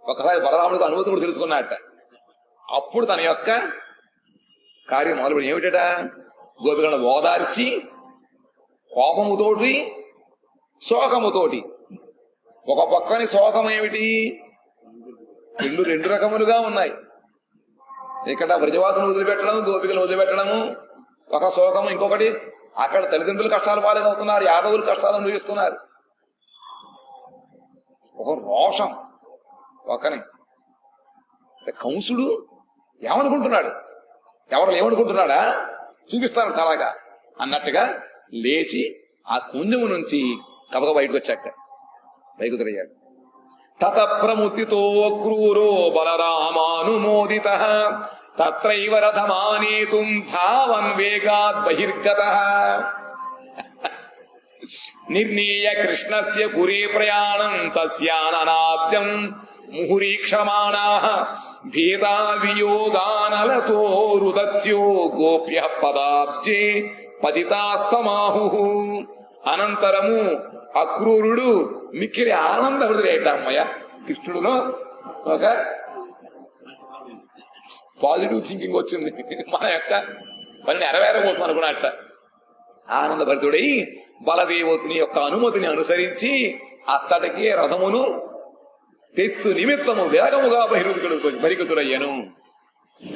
ఒకసారి బలరాముడికి అనుమతి కూడా తెలుసుకున్నట్ట. అప్పుడు తన యొక్క కార్యం మొదలుపెట్టి ఏమిటట, గోపికలను ఓదార్చి కోపముతోటి శోకముతోటి. ఒక పక్కని శోకం ఏమిటి, రెండు రకములుగా ఉన్నాయి. ఇక్కడ బ్రజవాసును వదిలిపెట్టడం, గోపికలను వదిలిపెట్టడము ఒక శోకము. ఇంకొకటి అక్కడ తల్లిదండ్రులు కష్టాలు పాలవుతున్నారు, యాదవులు కష్టాలు అనుభవిస్తున్నారు. ఒక రోషం ఒకని. కంసుడు ఏమనుకుంటున్నాడు, ఎవరు ఏమనుకుంటున్నాడా చూపిస్తాను తలాగా అన్నట్టుగా లేచి ఆ కుంజము నుంచి కబక బయటకు వచ్చాక బయలుదేరయ్యాడు. తత ప్రముతితో క్రూరో బలరామానుమోదిత తత్రైవ రథమానేతుం ధావన్ వేగాత్ బహిర్గతః నిర్ణీయ కృష్ణస్య పురే ప్రయాణం తస్యాననాబ్జం ముహురీక్షమాణాః భేదా వియోగానలతో రుదత్యో గోప్యః పదాబ్జే పతితాస్తమాహుః. అనంతరము అక్రూరుడు మిక్కిలి ఆనందపడుతురేటమ్మయ్య. కృష్ణుడులో ఒక పాజిటివ్ థింకింగ్ వచ్చింది, మన యొక్క పని నెరవేరబోతుంది అనుకున్నట్ట. ఆనందభరితుడై బలదేవతుని యొక్క అనుమతిని అనుసరించి అచ్చటికి రథమును తెచ్చు నిమిత్తము వేగముగా బహిర్గతుడయ్యను.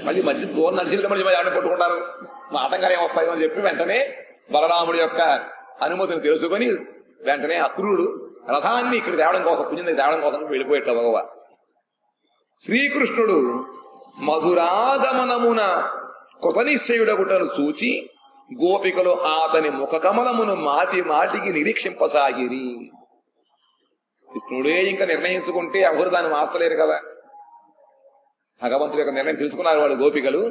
మళ్ళీ మధ్య దూరం నడిచి మళ్ళీ ఆడ పట్టుకుంటారు, ఆటంకాలు ఏమొస్తాయో అని చెప్పి వెంటనే బలరాముడి యొక్క అనుమతిని తెలుసుకొని వెంటనే అక్రూరుడు రథాన్ని ఇక్కడ తేవడం కోసం, పుణ్యం తేవడం కోసం వెళ్ళిపోయేట భగవ. శ్రీకృష్ణుడు మధురాగమనమున కృతనిశ్చయుడగుటను చూచి గోపికలు అతని ముఖ కమలమును మాటి మాటికి నిరీక్షింపసాగిరి. కృష్ణుడే ఇంకా నిర్ణయించుకుంటే ఎవరు దాన్ని మార్చలేరు కదా. భగవంతుడి యొక్క నిర్ణయం తెలుసుకున్నారు వాళ్ళు గోపికలు.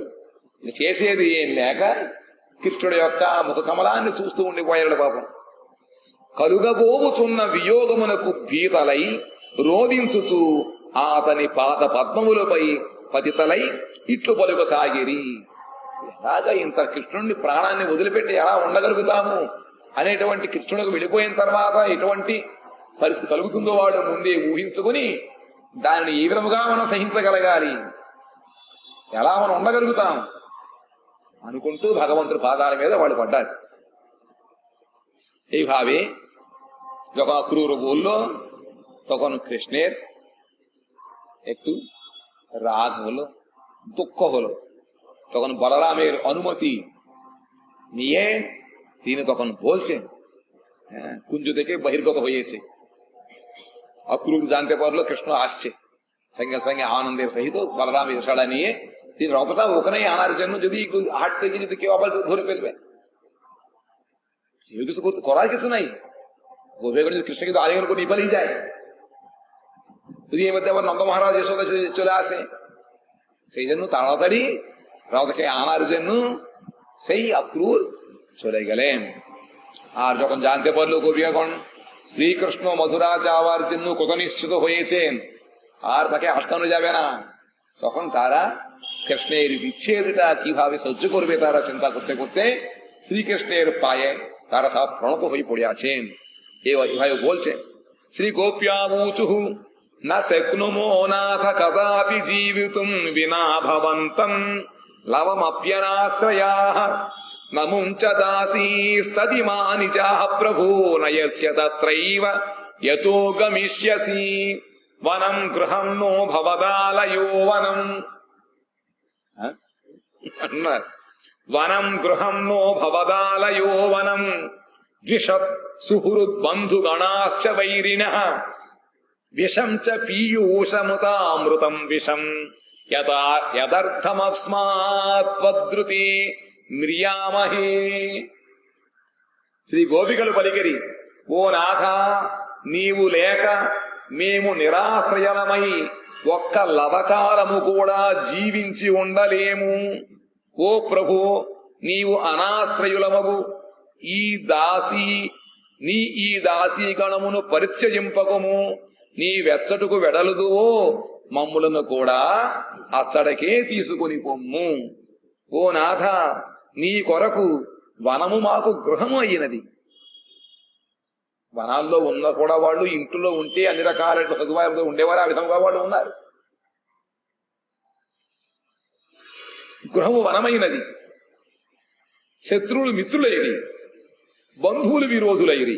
చేసేది ఏం లేక కృష్ణుడి యొక్క ముఖ కమలాన్ని చూస్తూ ఉండిపోయాడు పాపం. కలుగబోవుచున్న వియోగమునకు భీతలై రోధించుచు అతని పాద పద్మములపై పతితలై ఇట్లు పలుకసాగిరి. ఎలాగా ఇంత కృష్ణుడిని ప్రాణాన్ని వదిలిపెట్టి ఎలా ఉండగలుగుతాము అనేటువంటి, కృష్ణుడికి వెళ్ళిపోయిన తర్వాత ఎటువంటి పరిస్థితి కలుగుతుందో వాడు ముందే ఊహించుకుని దానిని ఏ విధముగా మనం సహించగలగాలి, ఎలా మనం ఉండగలుగుతాం అనుకుంటూ భగవంతుడి పాదాల మీద వాళ్ళు పడ్డారు. এইভাবে যখন অক্রূর বলল তখন কৃষ্ণের একটু রাগ হলো, দুঃখ হলো। তখন বলরামের অনুমতি নিয়ে তিনি তখন বলছেন, হ্যাঁ, কুঞ্জ থেকে বহির্গত হয়েছে। অক্রূর জানতে পারলো কৃষ্ণ আসছে, সঙ্গে সঙ্গে আনন্দের সহিত বলরাম এসাড়া নিয়ে তিনি রথটা ওখানেই আনার জন্য, যদি হাট থেকে যদি কেউ আবার ধরে ফেলবে, কেউ কিছু করার কিছু নাই। গোপীগণ যদি কৃষ্ণকে তো আলিঙ্গন করে পালিয়ে যায়, যদি এর মধ্যে আবার নন্দ মহারাজ যশোদা চলে আসে, সেই জন্য তাড়াতাড়ি রথকে আনার জন্য সেই অক্রূর চলে গেলেন। আর যখন জানতে পারলো গোপীগণ শ্রীকৃষ্ণ মথুরা যাওয়ার জন্য কত নিশ্চিত হয়েছেন, আর তাকে আটকানো যাবে না, তখন তারা কৃষ্ণের বিচ্ছেদটা কিভাবে সহ্য করবে তারা চিন্তা করতে করতে শ্রীকৃষ্ণের পায়ে তারা সব প্রণত হয়ে পড়ে আছেন। এভাবে বলছেন, শ্রী গোপ্যাবুচুঃ ন শক্নুমো নাথ কদাপি জীবিতুম বিনা ভবন্তম লবমপ্যনাশ্রয়াঃ নমুঞ্চ দাসীস্তদিমানি চ প্রভো নয়স্য তত্రైవ యతో గమిష్యసి వనం గృహం నో భవదాలయో వనం అన్నారు, వనం గృహం నో భవదాలయో వనం ద్విషత్ సుహృద్బంధుగణాశ్చ వైరిణః విషం చ పీయూషముతామృతం విషం యదర్థమస్మాత్ త్వద్రుతి మ్రియామహే. శ్రీ గోపికలు పలికిరి, ఓ నాథ, నీవు లేక మేము నిరాశ్రయలమై ఒక్క లవకాలము కూడా జీవించి ఉండలేము. ఓ ప్రభు, నీవు అనాశ్రయులమగు ఈ దాసి నీ ఈ దాసీగణమును పరిత్యజింపకము, నీ వెచ్చటుకు వెడలుదువో మమ్ములను కూడా అచ్చడకే తీసుకుని పొమ్ము. ఓ నాథ, నీ కొరకు వనము మాకు గృహము అయినది. వనాల్లో ఉన్న కూడా వాళ్ళు ఇంట్లో ఉంటే అన్ని రకాల సదుపాయాలతో ఉండేవారు. ఆ విధంగా వాళ్ళు ఉన్నారు. గృహము వనమైనది. శత్రువులు మిత్రులైరి, బంధువులు విరోధులైరి.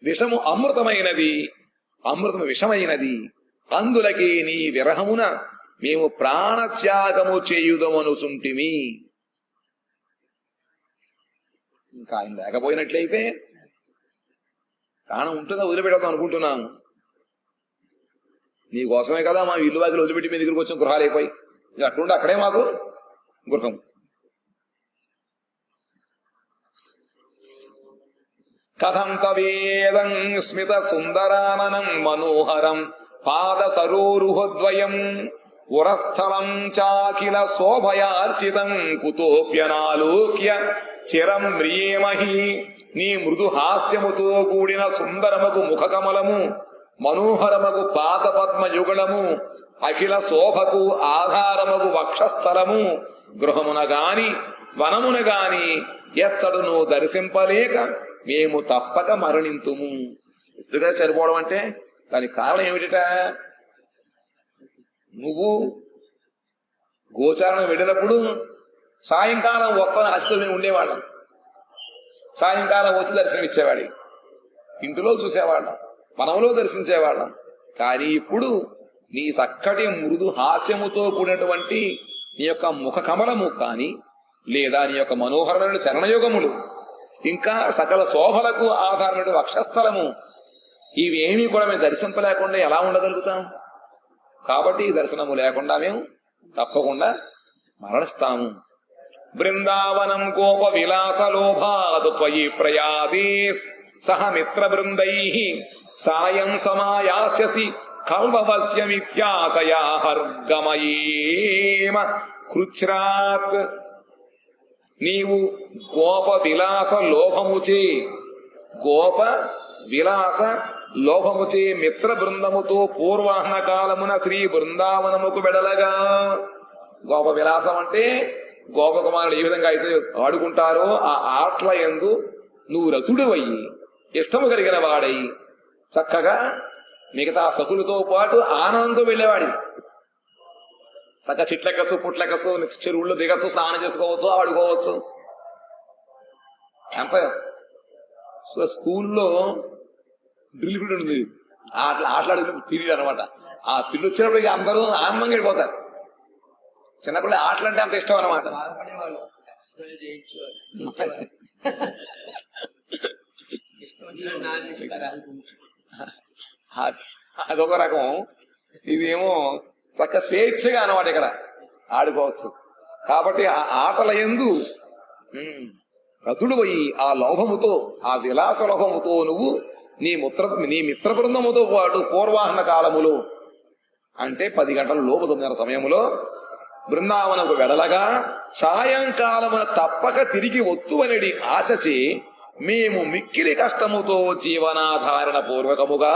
విషము అమృతమైనది, అమృతము విషమైనది. అందులకి నీ విరహమున మేము ప్రాణత్యాగము చేయుదమనుచుంటిమి. ఇంకా ఆయన లేకపోయినట్లయితే ప్రాణం ఉంటుందా వదిలిపెడతాం అనుకుంటున్నాము. నీకోసమే కదా మా ఇల్లు వాకిలు వదిలిపెట్టి మీ దగ్గరికి వచ్చిన గృహాలు అయిపోయి. అట్లుండి అక్కడే మాకు గృహం. కథం తవేదం స్మిత సుందరాననం మనోహరం పాద సరోరుహద్వయం ఉరస్థలం చాకిల శోభయార్చితం కుతోప్యనాలోక్య చిరం మ్రియేమహి. నీ మృదు హాస్యముతో కూడిన సుందరమగు ముఖ కమలము, మనోహరమగు పాద పద్మ యుగళము, అఖిల శోభకు ఆధారమగు వక్షస్థలము, గృహమున గాని వనమున గాని ఎస్తడును దర్శింపలేక మేము తప్పక మరణింతుము. ఎదురుగా చనిపోవడం అంటే దానికి కారణం ఏమిట? నువ్వు గోచారణ వెళ్ళినప్పుడు సాయంకాలం వస్తాను ఆశతో మేము ఉండేవాళ్ళం. సాయంకాలం వచ్చి దర్శనం ఇచ్చేవాడి, ఇంటిలో చూసేవాళ్ళం, వనంలో దర్శించేవాళ్ళం. కానీ ఇప్పుడు నీ చక్కటి మృదు హాస్యముతో కూడినటువంటి నీ యొక్క ముఖ కమలము కానీ, లేదా నీ యొక్క మనోహరమైన చరణయోగములు, ఇంకా సకల శోభలకు ఆధారమైన వక్షస్థలము, ఇవేమీ కూడా మేము దర్శింపలేకుండా ఎలా ఉండగలుగుతాం? కాబట్టి ఈ దర్శనము లేకుండా మేము తప్పకుండా మరణిస్తాము. బృందావనం గోప విలాస లోభాదు త్వయి ప్రయాదే సహ మిత్ర బృందై సాయం సమాయాస్యసి కల్వవస్యమిత్యాశయా హర్గమయేమ కృచ్రాత్. నీవు గోప విలాస లోభముచే, గోప విలాస లోభముచే మిత్ర బృందముతో పూర్వాహ్న కాలమున శ్రీ బృందావనముకు వెడలగా. గోప విలాసం అంటే గోపకుమారుడు ఏ విధంగా అయితే ఆడుకుంటారో ఆ ఆటల యందు నువ్వు రతుడివయ్యి, ఇష్టము కలిగిన వాడై చక్కగా మిగతా సకులతో పాటు ఆనందంతో వెళ్ళేవాడి. చక్కగా చిట్లెక్కసు, పుట్లెక్కసు, చెరువుల్లో దిగచ్చు, స్నానం చేసుకోవచ్చు, ఆడుకోవచ్చు. సో స్కూల్లో డ్రిల్ పీరియడ్ ఉంది, ఆటలాడే పీరియడ్ అనమాట. ఆ పిల్లలు వచ్చినప్పుడు అందరూ ఆనందంగా వెళ్ళిపోతారు. చిన్నప్పుడు ఆటలు అంటే అంత ఇష్టం అనమాట. అదొక రకం. ఇదేమో చక్క స్వేచ్ఛగా అనమాట, ఇక్కడ ఆడుకోవచ్చు. కాబట్టి ఆ ఆటల యందు రతుడు పోయి ఆ లోభముతో, ఆ విలాస లోభముతో నువ్వు నీ మిత్ర బృందముతో పాటు పూర్వాహ్న కాలములో అంటే 10 గంటల లోపు 9 సమయములో బృందావనకు వెడలగా సాయంకాలమున తప్పక తిరిగి వత్తువనడి ఆశచే మేము మిక్కిలి కష్టముతో జీవనాధారణ పూర్వకముగా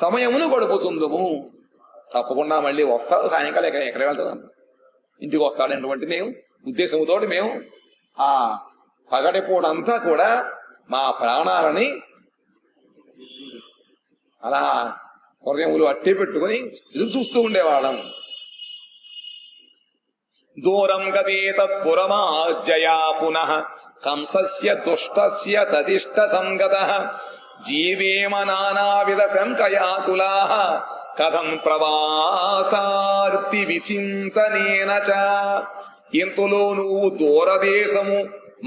సమయమును గడుపుతుందుము. తప్పకుండా మళ్ళీ వస్తాడు సాయంకాలం. ఎక్కడ వెళ్తాం? ఇంటికి వస్తాడటువంటి మేము ఉద్దేశముతో మేము ఆ పగటి పూటంతా కూడా మా ప్రాణాలని అలా హృదయములు అట్టే పెట్టుకుని ఎదురు చూస్తూ ఉండేవాళ్ళం. దూరం గదేత పురమార్జయా పునః కంసస్య దుష్టస్య తదిష్ట సంగతః జీవేమ నానావిధ శంకయాకులాః కథం ప్రవాసార్తి విచింతనేన చ. ఇంతలో నువ్వు దూరవేశము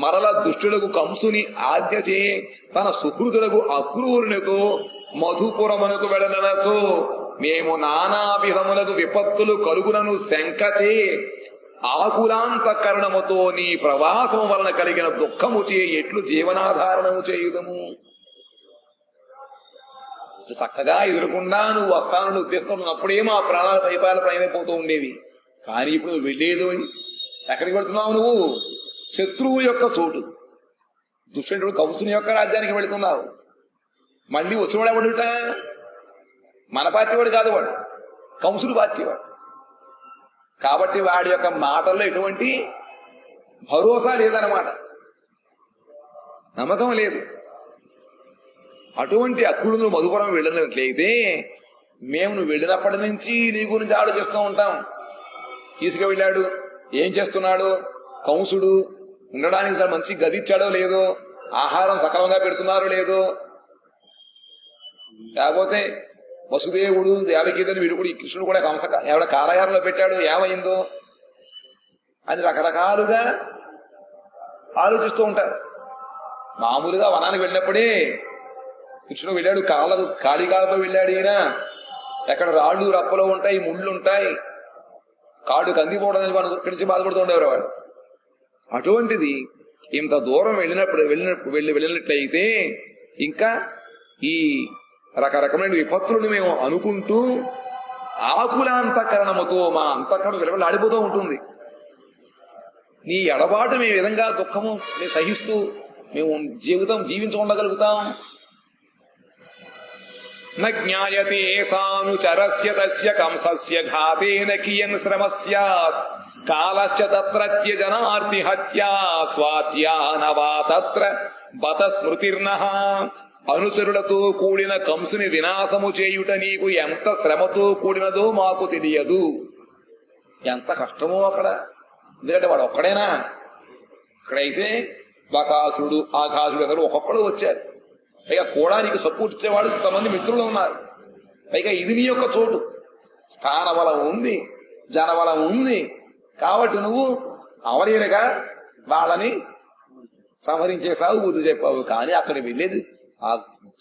మరల దుష్టులకు కంసుని ఆజ్ఞచే తన సుహృదులకు అక్రూరునితో మధుపురమునకు వెడనచో మేము నానా విధములకు విపత్తులు కలుగునను శంకచే ఆకులాంతకరణముతో నీ ప్రవాసము వలన కలిగిన దుఃఖము చే ఎట్లు జీవనాధారణము చేయుదము. చక్కగా ఎదురకుండా నువ్వు వస్తానని ఉద్దేశిస్తున్నప్పుడే మా ప్రాణాలు పైపాల ప్రయాణమైపోతూ ఉండేవి. కానీ ఇప్పుడు నువ్వు వెళ్ళేదు, ఎక్కడికి వెళ్తున్నావు? నువ్వు శత్రువు యొక్క చోటు, దుష్టుడు కంసుని యొక్క రాజ్యానికి వెళుతున్నావు. మళ్ళీ వచ్చినవాడు ఎవడుట? మన పార్టీ వాడు కాదు, వాడు కంసుడు పార్టీ వాడు. కాబట్టి వాడి యొక్క మాటల్లో ఎటువంటి భరోసా లేదన్నమాట, నమ్మకం లేదు. అటువంటి అక్కుడు నువ్వు మధుపురం వెళ్ళినట్లయితే మేము నువ్వు వెళ్ళినప్పటి నుంచి నీ గురించి ఆలోచిస్తూ ఉంటాం. తీసుకు వెళ్ళాడు, ఏం చేస్తున్నాడు, కంసుడు ఉండడానికి సార్ మంచి గది ఇచ్చాడో లేదో, ఆహారం సక్రమంగా పెడుతున్నారో లేదో, లేకపోతే వసుదేవుడు దేవకీదని వీడు కూడా, ఈ కృష్ణుడు కూడా కంస ఎవడ కారాగారంలో పెట్టాడు, ఏమైందో అని రకరకాలుగా ఆలోచిస్తూ ఉంటారు. మామూలుగా వనానికి వెళ్ళినప్పుడే కృష్ణుడు వెళ్ళాడు, ఖాళీ కాళ్ళతో వెళ్ళాడు. ఈయన ఎక్కడ రాళ్ళు రప్పలు ఉంటాయి, ముళ్ళు ఉంటాయి, కాడు కందిపోవడం ఇక్కడి నుంచి బాధపడుతూ ఉండేవారు వాడు. అటువంటిది ఇంత దూరం వెళ్ళినట్లయితే ఇంకా ఈ రకరకమైన విపత్తులను మేము అనుకుంటూ ఆకుల అంతఃకరణముతో మా అంతఃకరణ విలవలాడిపోతూ ఉంటుంది. నీ ఎడబాటు మేము విధంగా దుఃఖము మేము సహిస్తూ మేము జీవించగలుగుతాం. న జ్ఞాయతే సానుచరస్య తస్య కంసస్య ఘాతేన కియన్ శ్రమస్యాత్ కాలశ్చ తత్రత్య జనార్తి హత్యా స్వాధ్యానవా తత్ర బత స్మృతిర్నః. అనుచరులతో కూడిన కంసుని వినాశము చేయుట నీకు ఎంత శ్రమతో కూడినదో మాకు తెలియదు. ఎంత కష్టమో అక్కడ, ఎందుకంటే వాడు ఒక్కడేనా? ఇక్కడైతే బకాసుడు ఆఘాసుడు అందరూ ఒక్కొక్కడు వచ్చారు. పైగా కూడా నీకు సపోర్ట్ ఇచ్చేవాడు ఇంతమంది మిత్రులు ఉన్నారు. పైగా ఇది నీ యొక్క చోటు, స్థాన బలం ఉంది, జనబలం ఉంది. కాబట్టి నువ్వు అవలీలగా వాళ్ళని సంహరించేసావు, బుద్ధి చెప్పావు. కానీ అక్కడ వెళ్ళేది ఆ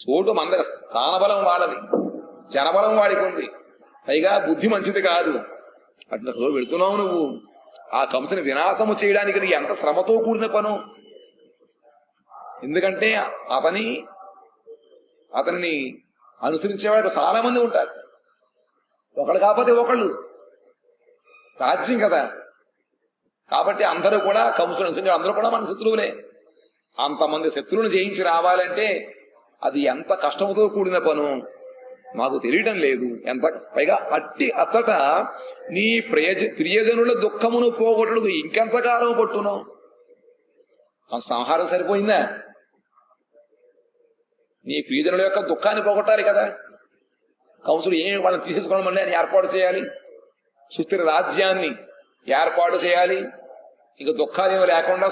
చోటు మన దగ్గర స్థానబలం వాళ్ళది, జనబలం వాడికి ఉంది, పైగా బుద్ధి మంచిది కాదు. అట్లా వెళుతున్నావు నువ్వు. ఆ కంసుని వినాశము చేయడానికి నీకు ఎంత శ్రమతో కూడిన పను. ఎందుకంటే అతన్ని అనుసరించేవాడు చాలా మంది ఉంటారు, ఒకళ్ళు కాకపోతే ఒకళ్ళు, రాజ్యం కదా. కాబట్టి అందరూ కూడా కంసుని అనుసరించే అందరూ కూడా మన శత్రువులే. అంతమంది శత్రువులను జయించి రావాలంటే అది ఎంత కష్టంతో కూడిన పను మాకు తెలియటం లేదు. ఎంత పైగా అచ్చట నీ ప్రియజనుల దుఃఖమును పోగొట్టుకు ఇంకెంతకాలం పట్టును? సంహారం సరిపోయిందా? నీ ప్రియజనుల యొక్క దుఃఖాన్ని పోగొట్టాలి కదా. కంసుడు వాళ్ళని తీసేసుకోవడం వల్ల అని ఏర్పాటు చేయాలి, సుస్థిర రాజ్యాన్ని ఏర్పాటు చేయాలి. ఇక దుఃఖాలు లేకుండా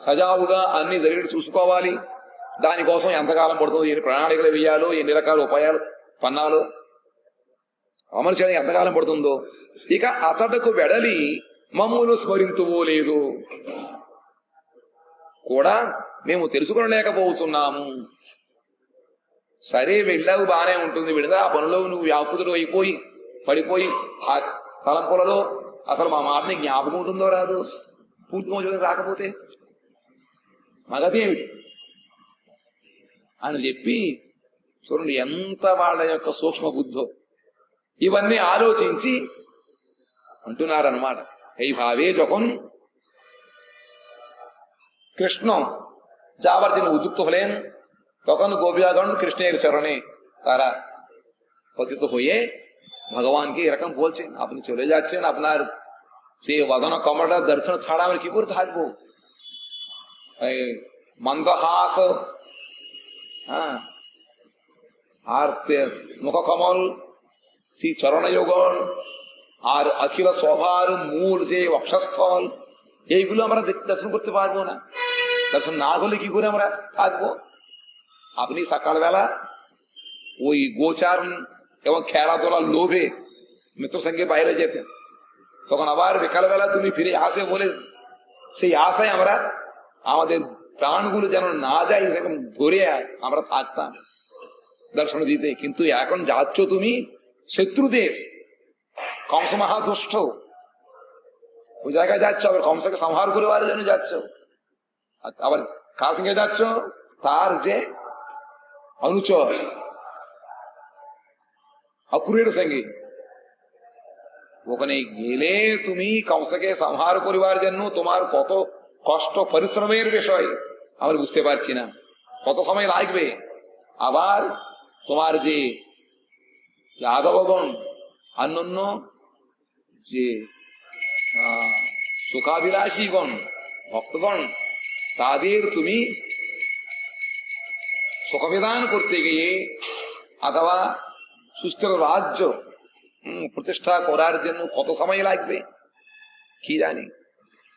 సజావుగా అన్ని జరిగి చూసుకోవాలి. దానికోసం ఎంతకాలం పడుతుందో, ఎన్ని ప్రణాళికలు వేయాలో, ఎన్ని రకాల ఉపాయాలు పన్నాలో అమలు చేయడానికి ఎంతకాలం పడుతుందో. ఇక అతడకు వెడలి మమ్మును స్మరింతువో లేదు కూడా మేము తెలుసుకోలేకపోతున్నాము. సరే వెళ్ళావు, బానే ఉంటుంది, వెళ్ళదా ఆ పనులో నువ్వు వ్యాపృతుడు అయిపోయి పడిపోయి ఆ తలంపులలో అసలు మా మాటని జ్ఞాపకం ఉంటుందో రాదు, పూర్తిగా రాకపోతే మగదేమిటి అని చెప్పి చూడండి ఎంత వాళ్ళ యొక్క సూక్ష్మ బుద్ధో. ఇవన్నీ ఆలోచించి అంటున్నారన్నమాట. এই ভাবে যখন কৃষ্ণ যাবার জন্য উদ্যুক্ত হলেন, তখন গোপিকাগণ কৃষ্ণের চরণে তারা পতিত হয়ে ভগবানকে এরকম বলছেন, আপনি চলে যাচ্ছেন, আপনার সেই বদন কমলার দর্শন ছাড়া আমরা কি করে থাকবো? মন্দহাস, আর মুখ কমল, সেই চরণযোগন, আর অখিল সভার মূল যে অক্ষস্থল, এইগুলো আমরা দর্শন করতে পারবো না। দর্শন না হলে কি করে আমরা থাকবো? আপনি সকালবেলা ওই গোচারণ এবং খেলাধুলার লোভে মিত্র সঙ্গে বাইরে যেতেন, তখন আবার বিকালবেলা তুমি ফিরে আসে বলে সেই আশায় আমরা আমাদের প্রাণগুলো যেন না যায় সেরকম ধরে আমরা থাকতাম দর্শন দিতে। কিন্তু এখন যাচ্ছ তুমি শত্রু দেশ, কংস মহাদুষ্ট, ওই জায়গায় যাচ্ছ, আবার কংসকে সংহার করার জন্য যাচ্ছ। আবার কার সঙ্গে যাচ্ছ? তার যে অনুচর অক্রূরের সঙ্গে। ওখানে গেলে তুমি কংসকে সংহার করিবার জন্য তোমার কত কষ্ট পরিশ্রমের বিষয় আমরা বুঝতে পারছি না, কত সময় লাগবে। আবার তোমার যে যাদবগণ অন্যান্য যে সুখাবিলাসীগণ ভক্তগণ তাদের তুমি সুখবিধান করতে গিয়ে অথবা সুস্থ রাজ্য প্রতিষ্ঠা করার জন্য কত সময় লাগবে কি জানি,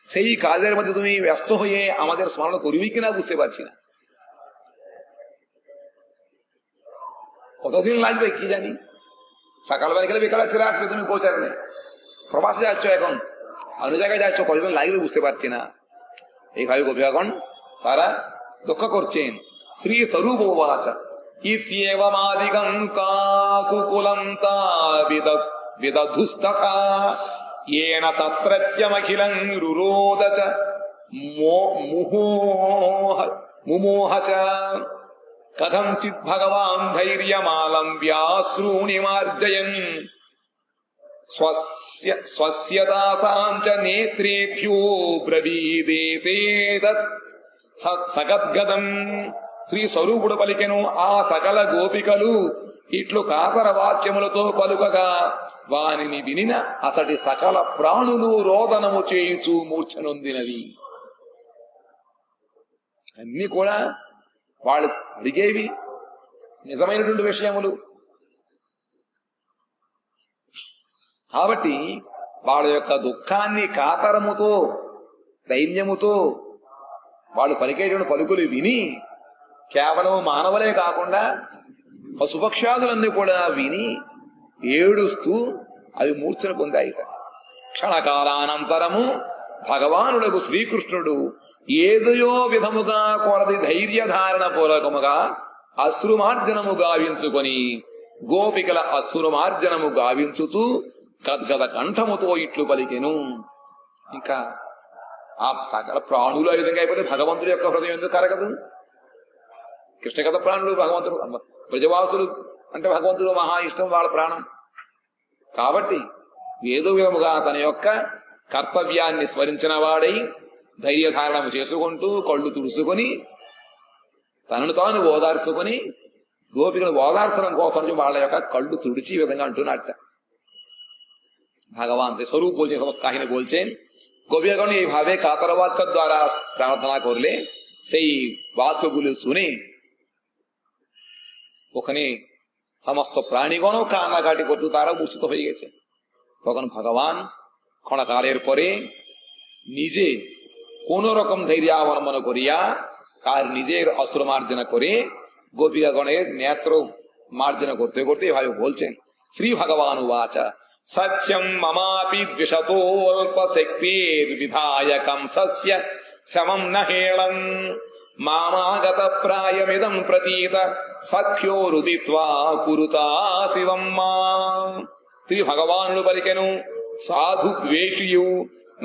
সেই কাজের মধ্যে তুমি ব্যস্ত হয়ে আমাদের স্মরণ করবি কিনা বুঝতে পারছি না। কতদিন লাগবে কি জানি, সকালবেলা গেলে বিকালে চলে আসবে, তুমি পৌঁছাবে না। প্রবাসে যাচ্ছ, এখন অন্য জায়গায় যাচ্ছ, কতদিন লাগবে বুঝতে পারছি না। এইভাবে গোপিকাগণ তারা দুঃখ করছেন। শ্রী স্বরূপ উবাচ ইত্যেবমাদিকং কাকুকুলং বিদধুস্তথা येन तत्रत्यमखिलं रुरोद च मुमोह च कथंचित् भगवान् धैर्यमालम्ब्याश्रूणि मार्जयन् स्वस्य दासां च नेत्रेभ्यो ब्रवीदेतेतत् సగద్గదం. శ్రీ స్వరూపుడు పలికెను, ఆ సకల గోపికలు ఇట్లు కాతర వాక్యములతో పలుకగా వానిని వినిన అసటి సకల ప్రాణులు రోదనము చేయుచు మూర్ఛనొందినవి. అన్ని కూడా వాళ్ళు అడిగేవి నిజమైనటువంటి విషయములు కాబట్టి వాళ్ళ యొక్క దుఃఖాన్ని కాతరముతో దైన్యముతో వాళ్ళు పలికేటువంటి పలుకులు విని కేవలం మానవులే కాకుండా పశుపక్షాదులన్నీ కూడా విని ఏడుస్తూ అవి మూర్ఛన పొందాయిట. క్షణకాలానంతరము భగవానుడకు శ్రీకృష్ణుడు ఏదయో విధముగా కొరది ధైర్యధారణ పూర్వకముగా అశ్రుమార్జనము గావించుకొని గోపికల అశ్రుమార్జనము గావించుతూ గద్గద కంఠముతో ఇట్లు పలికెను. ఇంకా ఆ సకల ప్రాణులు ఆ విధంగా అయిపోతే భగవంతుడి యొక్క హృదయం ఎందుకు కరగదు? కృష్ణ కథ ప్రాణులు భగవంతుడు, బ్రజవాసులు అంటే భగవంతుడు మహా ఇష్టం వాళ్ళ ప్రాణం. కాబట్టి ఏదో విధముగా తన యొక్క కర్తవ్యాన్ని స్మరించిన వాడై ధైర్యధారణం చేసుకుంటూ కళ్ళు తుడుచుకొని తనను తాను ఓదార్చుకొని గోపికలు ఓదార్చడం కోసం వాళ్ళ యొక్క కళ్ళు తుడిచి ఈ విధంగా అంటున్నట్ట. ভগবান সে স্বরূপ বলছেন, সমস্ত কাহিনী বলছেন। গোপিকাগণ এইভাবে কাতর বাক্য দ্বারা প্রার্থনা করলে সেই বাক্যগুলো শুনে ওখানে সমস্ত প্রাণীগণও কান্নাকাটি করতে তারা মূর্ছিত হয়ে গেছে। তখন ভগবান ক্ষণকালের পরে নিজে কোন রকম ধৈর্য অবলম্বন করিয়া তার নিজের অস্ত্র মার্জনা করে গোপিকাগণের নেত্র মার্জনা করতে করতে এভাবে বলছেন। শ্রী ভগবান উবাচা সত্যম মমাপি দ্বিষতোল্প শক্তির বিধায়কম সস্য সমম নহেళం మామాగత ప్రాయమిదం ప్రతీత సఖ్యోరుదిత్వా కురుతా శివం మా. శ్రీ భగవానుడు పలికెను, సాధు ద్వేషియు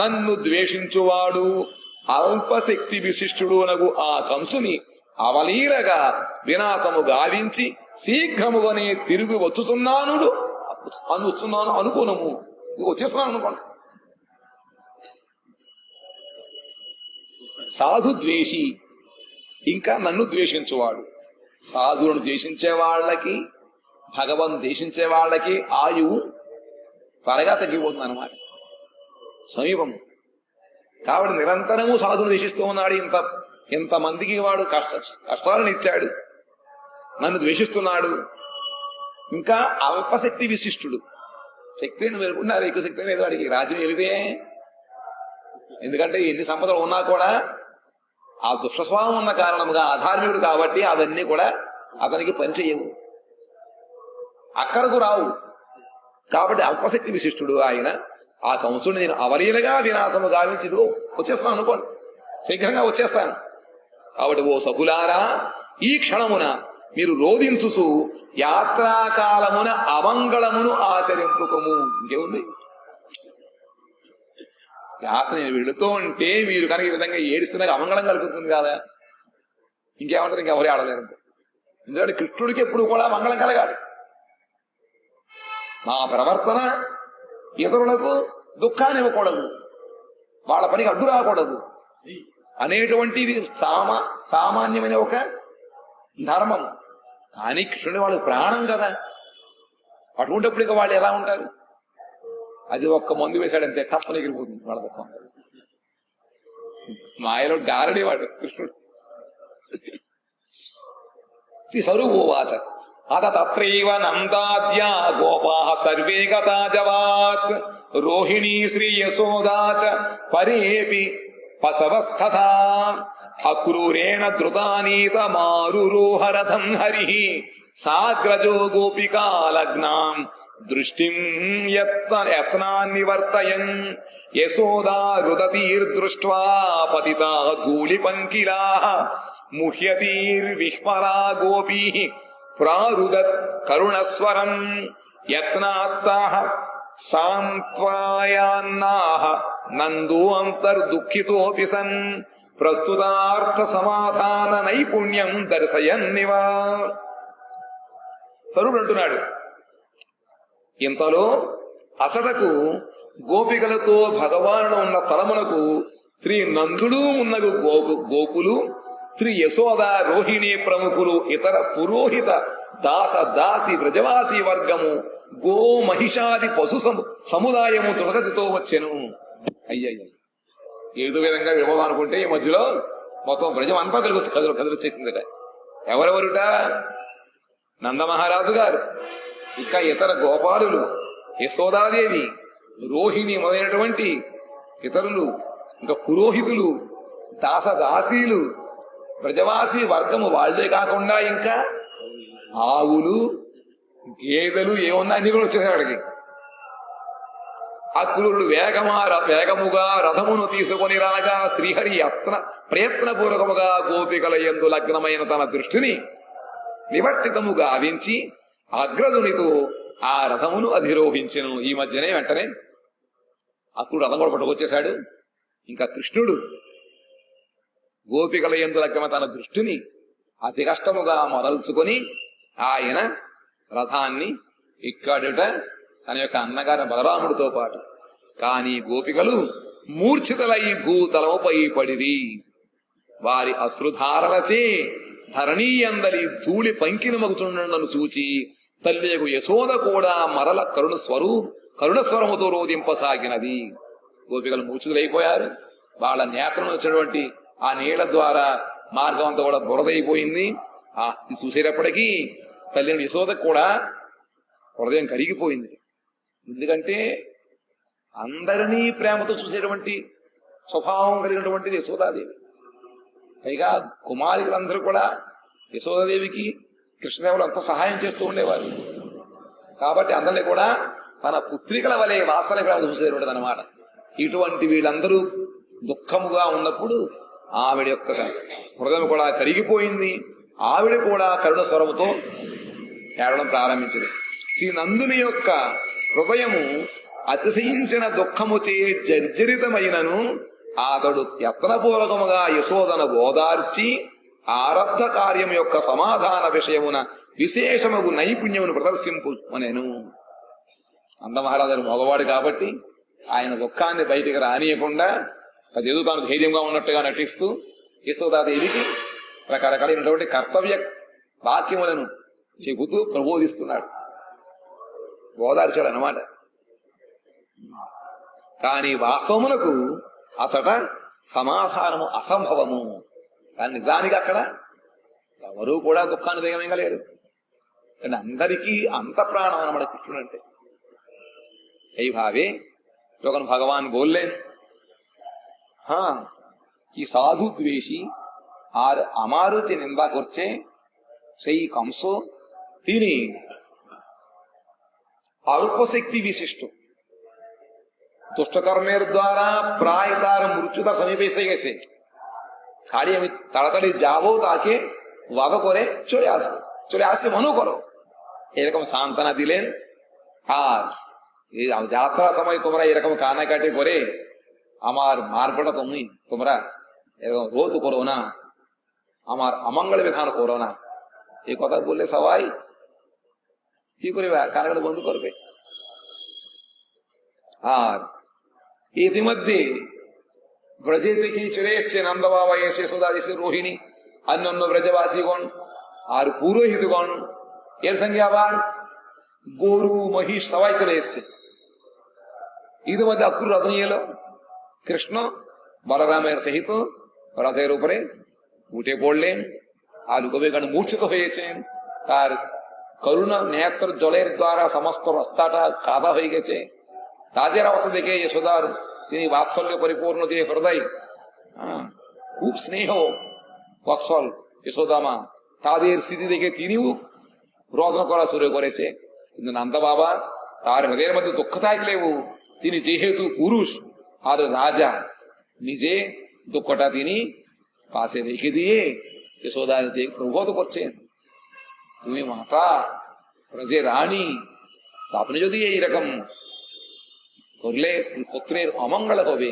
నన్ను ద్వేషించువాడు అల్పశక్తి విశిష్టుడు నగు ఆ కంసుని అవలీలగా వినాశము గావించి శీఘ్రముగానే తిరిగి వచ్చుతున్నాను అనుకోనము. వచ్చేస్తున్నాను అనుకోండి. సాధు ద్వేషి ఇంకా నన్ను ద్వేషించువాడు. సాధువులను ద్వేషించే వాళ్ళకి భగవాన్ ద్వేషించే వాళ్ళకి ఆయువు త్వరగా తగ్గిపోతుంది అన్నమాట, సమీపం. కాబట్టి నిరంతరము సాధువును ద్వేషిస్తూ ఉన్నాడు. ఇంతమందికి వాడు కష్టాలను ఇచ్చాడు, నన్ను ద్వేషిస్తున్నాడు. ఇంకా అల్పశక్తి విశిష్టుడు, శక్తి ఉన్నారు, ఎక్కువ శక్తి లేదు వాడికి, రాజ్యం వెళితే. ఎందుకంటే ఎన్ని సంపదలు ఉన్నా కూడా ఆ దుష్టస్వభావం ఉన్న కారణముగా అధార్మికుడు కాబట్టి అవన్నీ కూడా అతనికి పనిచేయవు, అక్కడకు రావు. కాబట్టి అల్పశక్తి విశిష్టుడు ఆయన. ఆ కంసుని నేను అవలీలగా వినాశము గావించి ఇదిగో వచ్చేస్తున్నాను అనుకోండి, శీఘ్రంగా వచ్చేస్తాను. కాబట్టి ఓ సకులారా, ఈ క్షణమున మీరు రోధించుసు యాత్రాకాలమున అమంగళమును ఆచరింపుకము. ఇంకేముంది, యాత్ర నేను వెళుతూ ఉంటే మీరు కనుక ఈ విధంగా ఏడుస్తున్నా అమంగళం కలుగుతుంది కదా, ఇంకేమంటారు, ఇంకెవరే ఆడలేరు. ఎందుకంటే కృష్ణుడికి ఎప్పుడు కూడా మంగళం కలగాలి. నా ప్రవర్తన ఇతరులకు దుఃఖాన్ని ఇవ్వకూడదు, వాళ్ళ పనికి అడ్డు రాకూడదు అనేటువంటిది సామాన్యమైన ఒక ధర్మం. కానీ కృష్ణుడి వాళ్ళు ప్రాణం కదా, అటువంటిప్పుడు ఇక వాళ్ళు ఎలా ఉంటారు? అది ఒక్క మందు వేశాడంతే టప్పని ఎగిరిపోతుంది వాళ్ళ దుఃఖం. మాయలో గారడి వాడు కృష్ణుడు. శ్రీ స్వరూపోవాచ అత తత్రైవ నందాద్య గోపాః సర్వే గతాజవాత్ రోహిణీ శ్రీ యశోదాచ పరేపి పసవస్తథా అక్రూరేణ ధృతానీత మారురోహరథం హరిః సాగ్రజో గోపికా లగ్నాం దృష్టిం యత్నాన్నివర్తయన్ యశోదా రుదతీర్దృష్ట్వా పతితా ధూళిపంకిలాః ముహ్యతీర్విహ్వలా గోపీః ప్రారుదత్ కరుణస్వరం యత్నాత్తాః సాంత్వయాన్నాః నందో అంతర్దుఃఖితోపి సన్ ప్రస్తుతార్థ సమాధాన నైపుణ్యం దర్శయన్నివా. సరుడు అంటున్నాడు, ఇంతలో అసటకు గోపికలతో భగవానుడు ఉన్న స్థలమునకు శ్రీ నందుడు ఉన్నగు గోకులు, శ్రీ యశోద రోహిణి ప్రముఖులు, ఇతర పురోహిత దాస దాసి వ్రజవాసి వర్గము, గో మహిషాది పశు సముదాయము తులగతితో వచ్చెను. అయ్యయ్య, ఏదో విధంగా విడవదాం అనుకుంటే ఈ మధ్యలో మొత్తం వ్రజం అంతా కదిలొచ్చేసిందట. ఎవరెవరుట? నందమహారాజు గారు, ఇంకా ఇతర గోపాలులు, యశోదాదేవి, రోహిణి మొదలైనటువంటి ఇతరులు, ఇంకా పురోహితులు, దాసదాసీలు, బ్రజవాసి వర్గము వాళ్లే కాకుండా ఇంకా ఆవులు, గేదెలు ఏమున్నా అన్ని కూడా వచ్చేసాయి వాడికి. అక్రూరుడు వేగముగా రథమును తీసుకొని రాగా శ్రీహరి ప్రయత్నపూర్వకముగా గోపికల యందు లగ్నమైన తన దృష్టిని నివర్తితము గావించి అగ్రజునితో ఆ రథమును అధిరోహించెను. ఈ మధ్యనే వెంటనే అక్రూరుడు రథం కూడా పట్టుకొచ్చేశాడు. ఇంకా కృష్ణుడు గోపికల యందు లగ్నమైన తన దృష్టిని అతి కష్టముగా మొదల్చుకొని ఆయన రథాన్ని ఇక్కడుట తన యొక్క అన్నగారి బలరాముడితో పాటు. కాని గోపికలు మూర్ఛితలై భూతలముపై పడిరి. వారి అశ్రుధారలచే ధరణీయందలి ధూళి పంకిని మగుచుండను చూచి తల్లియకు యశోద కూడా మరల కరుణస్వరముతో రోధింపసాగినది. గోపికలు మూర్ఛితులైపోయారు. వాళ్ళ నేత్రంలో వచ్చినటువంటి ఆ నీళ్ల ద్వారా మార్గం అంతా కూడా బురదైపోయింది. ఇది చూసేటప్పటికీ తల్లిని యశోదకు కూడా హృదయం కరిగిపోయింది. ఎందుకంటే అందరినీ ప్రేమతో చూసేటువంటి స్వభావం కలిగినటువంటిది యశోదాదేవి. పైగా కుమారులందరూ కూడా యశోదాదేవికి కృష్ణదేవులు అంత సహాయం చేస్తూ ఉండేవారు. కాబట్టి అందరినీ కూడా తన పుత్రికల వలె వాత్సల్య ప్రేమ చూసేటువంటిది అనమాట. ఇటువంటి వీళ్ళందరూ దుఃఖముగా ఉన్నప్పుడు ఆవిడ యొక్క హృదయం కూడా కరిగిపోయింది. ఆవిడ కూడా కరుణ స్వరముతో ఏడవడం ప్రారంభించింది. శ్రీ నందుని యొక్క హృదయము అతిశయించిన దుఃఖముచే జర్జరితమైనను అతడు యత్నపూర్వకముగా యశోదను ఓదార్చి ఆరబ్ధ కార్యం యొక్క సమాధాన విషయమున విశేషముగు నైపుణ్యమును ప్రదర్శింపు అనేను. అందమహారాజు మగవాడు కాబట్టి ఆయన దుఃఖాన్ని బయటికి రానియకుండా అదేదో తాను ధైర్యంగా ఉన్నట్టుగా నటిస్తూ యశోదాదేవికి రకరకాలైనటువంటి కర్తవ్య వాక్యములను చెబుతూ ప్రబోధిస్తున్నాడు, ఓదార్చాడు అన్నమాట. కానీ వాస్తవమునకు అతట సమాధానము అసంభవము. కానీ నిజానికి అక్కడ ఎవరూ కూడా దుఃఖాన్ని దిగమింగలేరు. కానీ అందరికీ అంత ప్రాణం అన్నమాట కృష్ణుడు అంటే. এই ভাবে যখন ভগবান বললেন, হ্যাঁ কি সাধু দ্বেষী আর আমারও যে নিন্দা করছে সেই কংস তিনি অল্প শক্তি বিশিষ্ট, দুষ্টকর্মের দ্বারা প্রায় তার মৃত্যুটা সমীপে এসে গেছে। খালি আমি তাড়াতাড়ি যাবো, তাকে বধ করে চলে আসে মনে করো, এরকম সান্ত্বনা দিলেন। আর এই যাত্রার সময় তোমরা এরকম কানাকাটি করে আমার মার্গটা তোমরা এরকম রোধ করো না, আমার অমঙ্গল বিধান করো না। এই কথা বললে সবাই কি করবে? কানাকাটি বন্ধ করবে। আর ইতিমধ্যে ব্রজে থেকে চলে এসছে নন্দ বাবা, এসে সোদা এসে রোহিণী, অন্যান্য ব্রজবাসীগণ আর পুরোহিতগণ এর সঙ্গে আবার গরু মহিষ সবাই চলে এসছে। ইতিমধ্যে অক্রুর রথ নিয়ে এলো। কৃষ্ণ বলরামের সহিত রথের উপরে উঠে পড়লেন। আর গোপীগণ মূর্ছিত হয়েছেন। তার করুণা নেত্র জলের দ্বারা সমস্ত রাস্তাটা কাদা হয়ে গেছে। তাদের অবস্থা দেখে যশোদার তিনি বাৎসল্য পরিপূর্ণ যে হৃদয়, খুব স্নেহ বৎসল যশোদামা, তাদের স্মৃতি দেখে তিনিও রোদন করা শুরু করেছে। কিন্তু নন্দ বাবা তার হৃদয়ের মধ্যে দুঃখ থাকলেও তিনি যেহেতু পুরুষ আর রাজা, নিজে দুঃখটা তিনি পাশে রেখে দিয়ে যশোদার প্রবোধ করছেন, তুমি মাতা যে রানী, আপনি যদি এইরকম করলে পুত্রের অমঙ্গল হবে।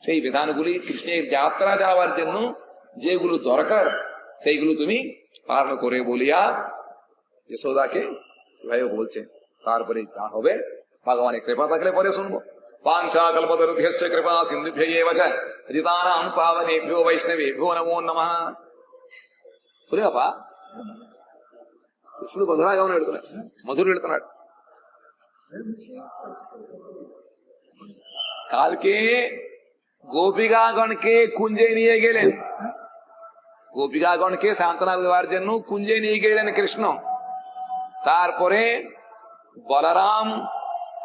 সেই বিধানগুলি কৃষ্ণের যাত্রা যাওয়ার জন্য যেগুলো দরকার সেইগুলো তুমি পালন করে বলিয়া যশোদাকে এভাবে বলছেন। তারপরে যা হবে ভগবানের কৃপা থাকলে পরে শুনবো। পাঞ্চা কল্পতরুভ্যশ্চ কৃপা সিন্ধুভ্য এব চ পতিতানাং পাবনেভ্যো বৈষ্ণবেভ্যো নমো নমঃ. సురేపా కృష్ణుడు మధురాగా వెళుతున్నాడు, మధురు వెళుతున్నాడు. কালকে গোপিকাগণকে কুঞ্জে নিয়ে গেলেন, গোপিকাগণকে সান্ত্বনা দেওয়ার জন্য কুঞ্জে নিয়ে গেলেন কৃষ্ণ। তারপরে বলরাম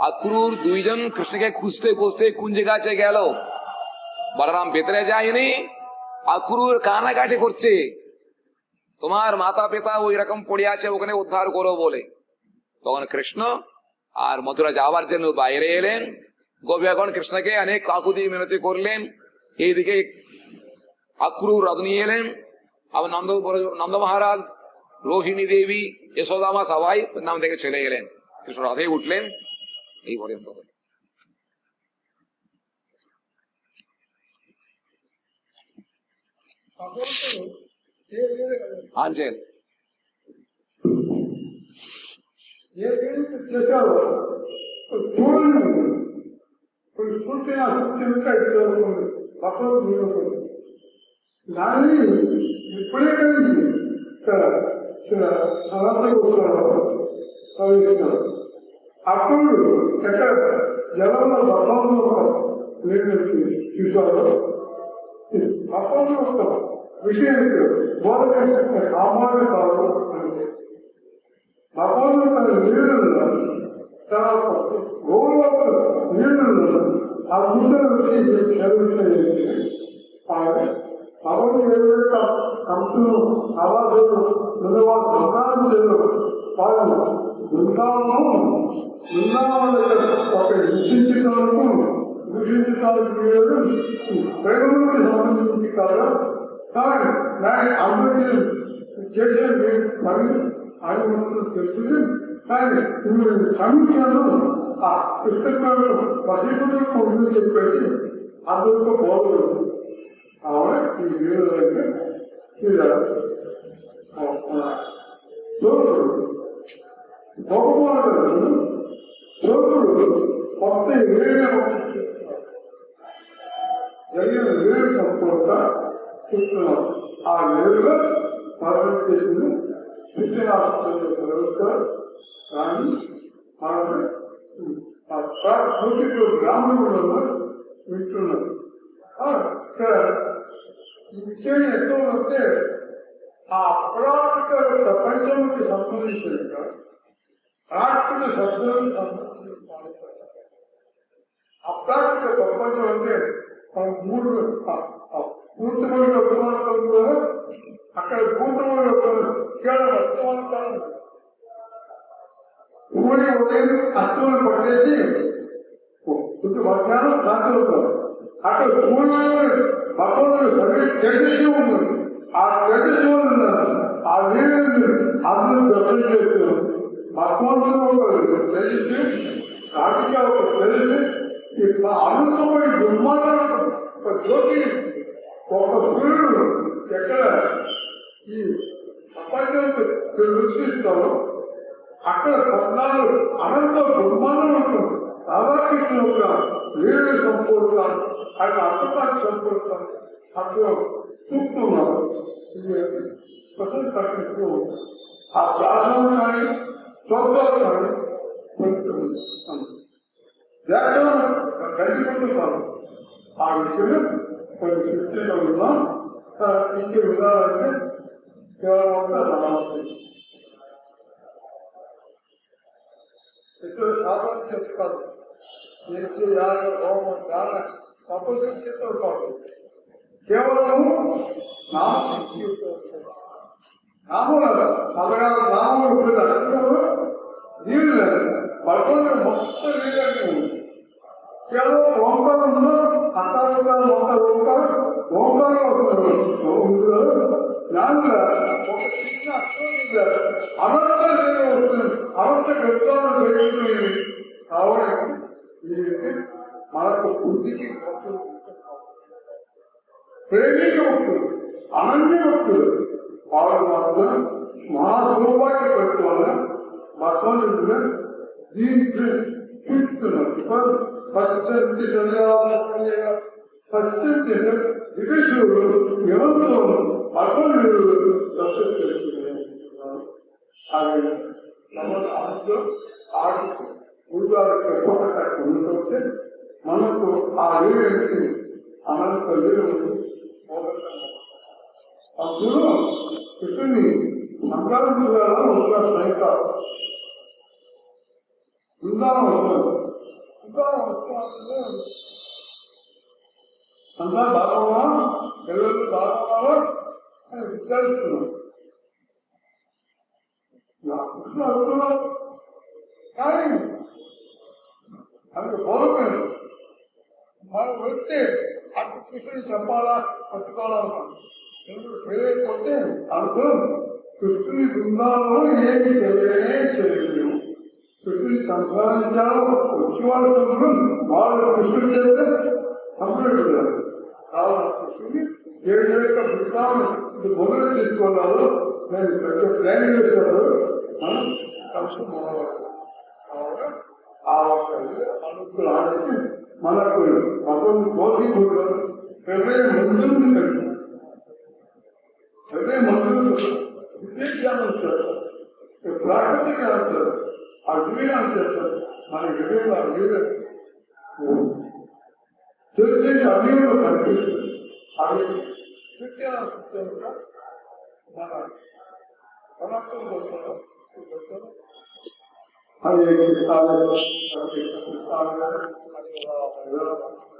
অক্রুর দুইজন কৃষ্ণকে খুঁজতে খুঁজতে কুঞ্জে কাছে গেল। বলরাম ভেতরে যায়নি, অক্রুর কানাকাটি করছে, তোমার মাতা পিতা ওই রকম পড়ে আছে, ওখানে উদ্ধার করো বলে। তখন কৃষ্ণ আর মথুরা যাওয়ার জন্য বাইরে এলেন। গোপিকাগণ কৃষ্ণকে অনেক কাকুতি মিনতি করলেন। এইদিকে অক্রুর রথ নিয়ে এলেন। আবার নন্দ মহারাজ, রোহিণী দেবী, যশোদামা সবাই নাম থেকে ছেড়ে গেলেন। কৃষ্ণ রথে উঠলেন। এই পর্যন্ত আনছেন। నాని ఇప్పుడే కలిసి చదివిస్తున్నారు. అప్పుడు ఎక్కడ జలంలో బసంలో మీరు చూశారు. బసంలో ఒక విషయం బోధ సామాన్య కాదు అంటే బసంలో తన నీళ్ళలో తన గౌరవ నీళ్ళలో ఆ ముందర వచ్చి చదివించే అవన్నీ ఏదైతే కంపెనీలు ఆవాసాలు నిలవ సంక్రాంతిలో వాళ్ళు బృందావనం ఒక హింసించడానికి దూషించడానికి ప్రేమకి సంబంధించి కాదా, కానీ నాకు అందరికీ చేసే పని ఆయన మనకు తెలుస్తుంది. కానీ సమీక్షను ఆ పుస్తకాలు వసీకులకు ఉందని చెప్పేసి అందరితో బోధలు ఆవిడ ఈ వీరు దగ్గర సోకుడు గొప్పవాడు. సోకుడు కొత్త ఏడు జరిగిన వేరు సంపూర్ణ చూస్తున్నాం. ఆ వేరుగా పర్వతం చేసింది కానీ బ్రాహ్మణులు వింటున్నారు. ఇక్కడ ఈ విషయం ఎక్కడ వస్తే ఆ అప్రాకృత ప్రపంచానికి సంబంధించిన ప్రాకృత శబ్దానికి సంబంధించిన అప్రాకృత ప్రపంచం అంటే మూడు పూర్తిమైన వర్తమానం ద్వారా అక్కడ పూర్తమైన కేవలం వర్తమానం ఊరి ఉదయం అర్థం పట్టేసి మధ్యాహ్నం రాత్రి అక్కడ పూర్ణమైన భగవంతుడు తేజస్సు ఉంది. ఆ తేజస్సు ఆ నీళ్ళని అందరూ దర్శనం చేస్తున్నారు. భగవంతుడు తేజస్సు రాజకీయ ఒక తేజస్సు అనంతమైన బ్రహ్మాండ ఒక జ్యోతి, ఒక సూర్యుడు ఎక్కడ ఈ ప్రపంచానికి దృష్టిస్తారో అక్కడ 14 అనంత బ్రహ్మాండం ఉంటుంది. రాధాకృష్ణ యొక్క వీరు సంపూర్ణ ఆయన అర్థాన్ని సంపూర్ణ అర్థం చూస్తున్నారు. ఇది ప్రశ్న కట్టిస్తూ ఆ ప్రార్థన కానీ స్తోత్రాలు కానీ కొంచెం వ్యాఖ్యానం ఖండిపోతున్నాను ఆ విషయం కొన్ని శిక్షలో ఉన్నాం ఇంకే విధాలంటే కేవలం రావాలి ఎక్కువ సాధన చెప్తారు దీనికి యాగ హోమం ధ్యాన తపస్సుతో కాదు కేవలము నామశక్తి నామూల పదహారు నామములు ఇప్పుడు నీళ్ళు లేదు పడుకున్న మొత్తం నీళ్ళని కేవలం ఓంకారంలో అంతర్గాలు ఓంకారం దాంట్లో ఒక చిన్న అనంత వస్తుంది అనంత పెద్దాలను పెరుగుతుంది కావడం దీనికి మనకు బుద్ధికి ప్రేమిక భక్తులు అనన్య భక్తులు వాళ్ళు మాత్రం మహాస్వరూపాన్ని పెట్టుకోవాలి భగవంతుడిగా దీన్ని చూస్తున్నారు పశ్చంతి పశ్చంతి వికసుడు ఎవరితో భగవంతుడు దర్శనం చేస్తున్నారు అది అందులో ఆడు గురుగారికి ఉంటుంటే మనకు ఆ ఏమిటి అనంత వీరుడు అప్పుడు కృష్ణుని సంక్రాంతిగా ఒక స్నేహితాలు బృందావనం వస్తారు అంతా బాగున్నా ఎవరు బాగున్నావా అని విచారిస్తున్నాం కృష్ణ అడుగుతున్నాం కానీ అందుకు బోధమైన మనం వెళ్తే అటు కృష్ణుని చంపాలా పట్టుకోవాలనుకున్నాం ఎందుకు ఫెయిల్ అయిపోతే అనుకో కృష్ణుని బృందాలను ఏమి చేయలేము కృష్ణుని సంపాదించాలో వచ్చేవాళ్ళు వాళ్ళు కృష్ణుని చేస్తే సంపేటున్నారు కావాలి కృష్ణుని ఏ యొక్క బృందాలను మొదలు తీసుకోవాలో నేను పెద్ద ప్లానింగ్ చేశాను మనం కలిసి మొదలవుతాం ఆ అనుగ్రహానికి మనకు భగవంతు కోటి కూడారు హృదయ మందులు కలిగి హృదయ మందులు విద్యాజ్ఞానం చేస్తారు ప్రాకృతిక చేస్తారు అజ్ఞానం చేస్తారు మన హృదయంలో తెలిసి అభివృద్ధి కనిపిస్తుంది అది విద్యానంగా మన సమర్థం కోసం హరే కృష్ణ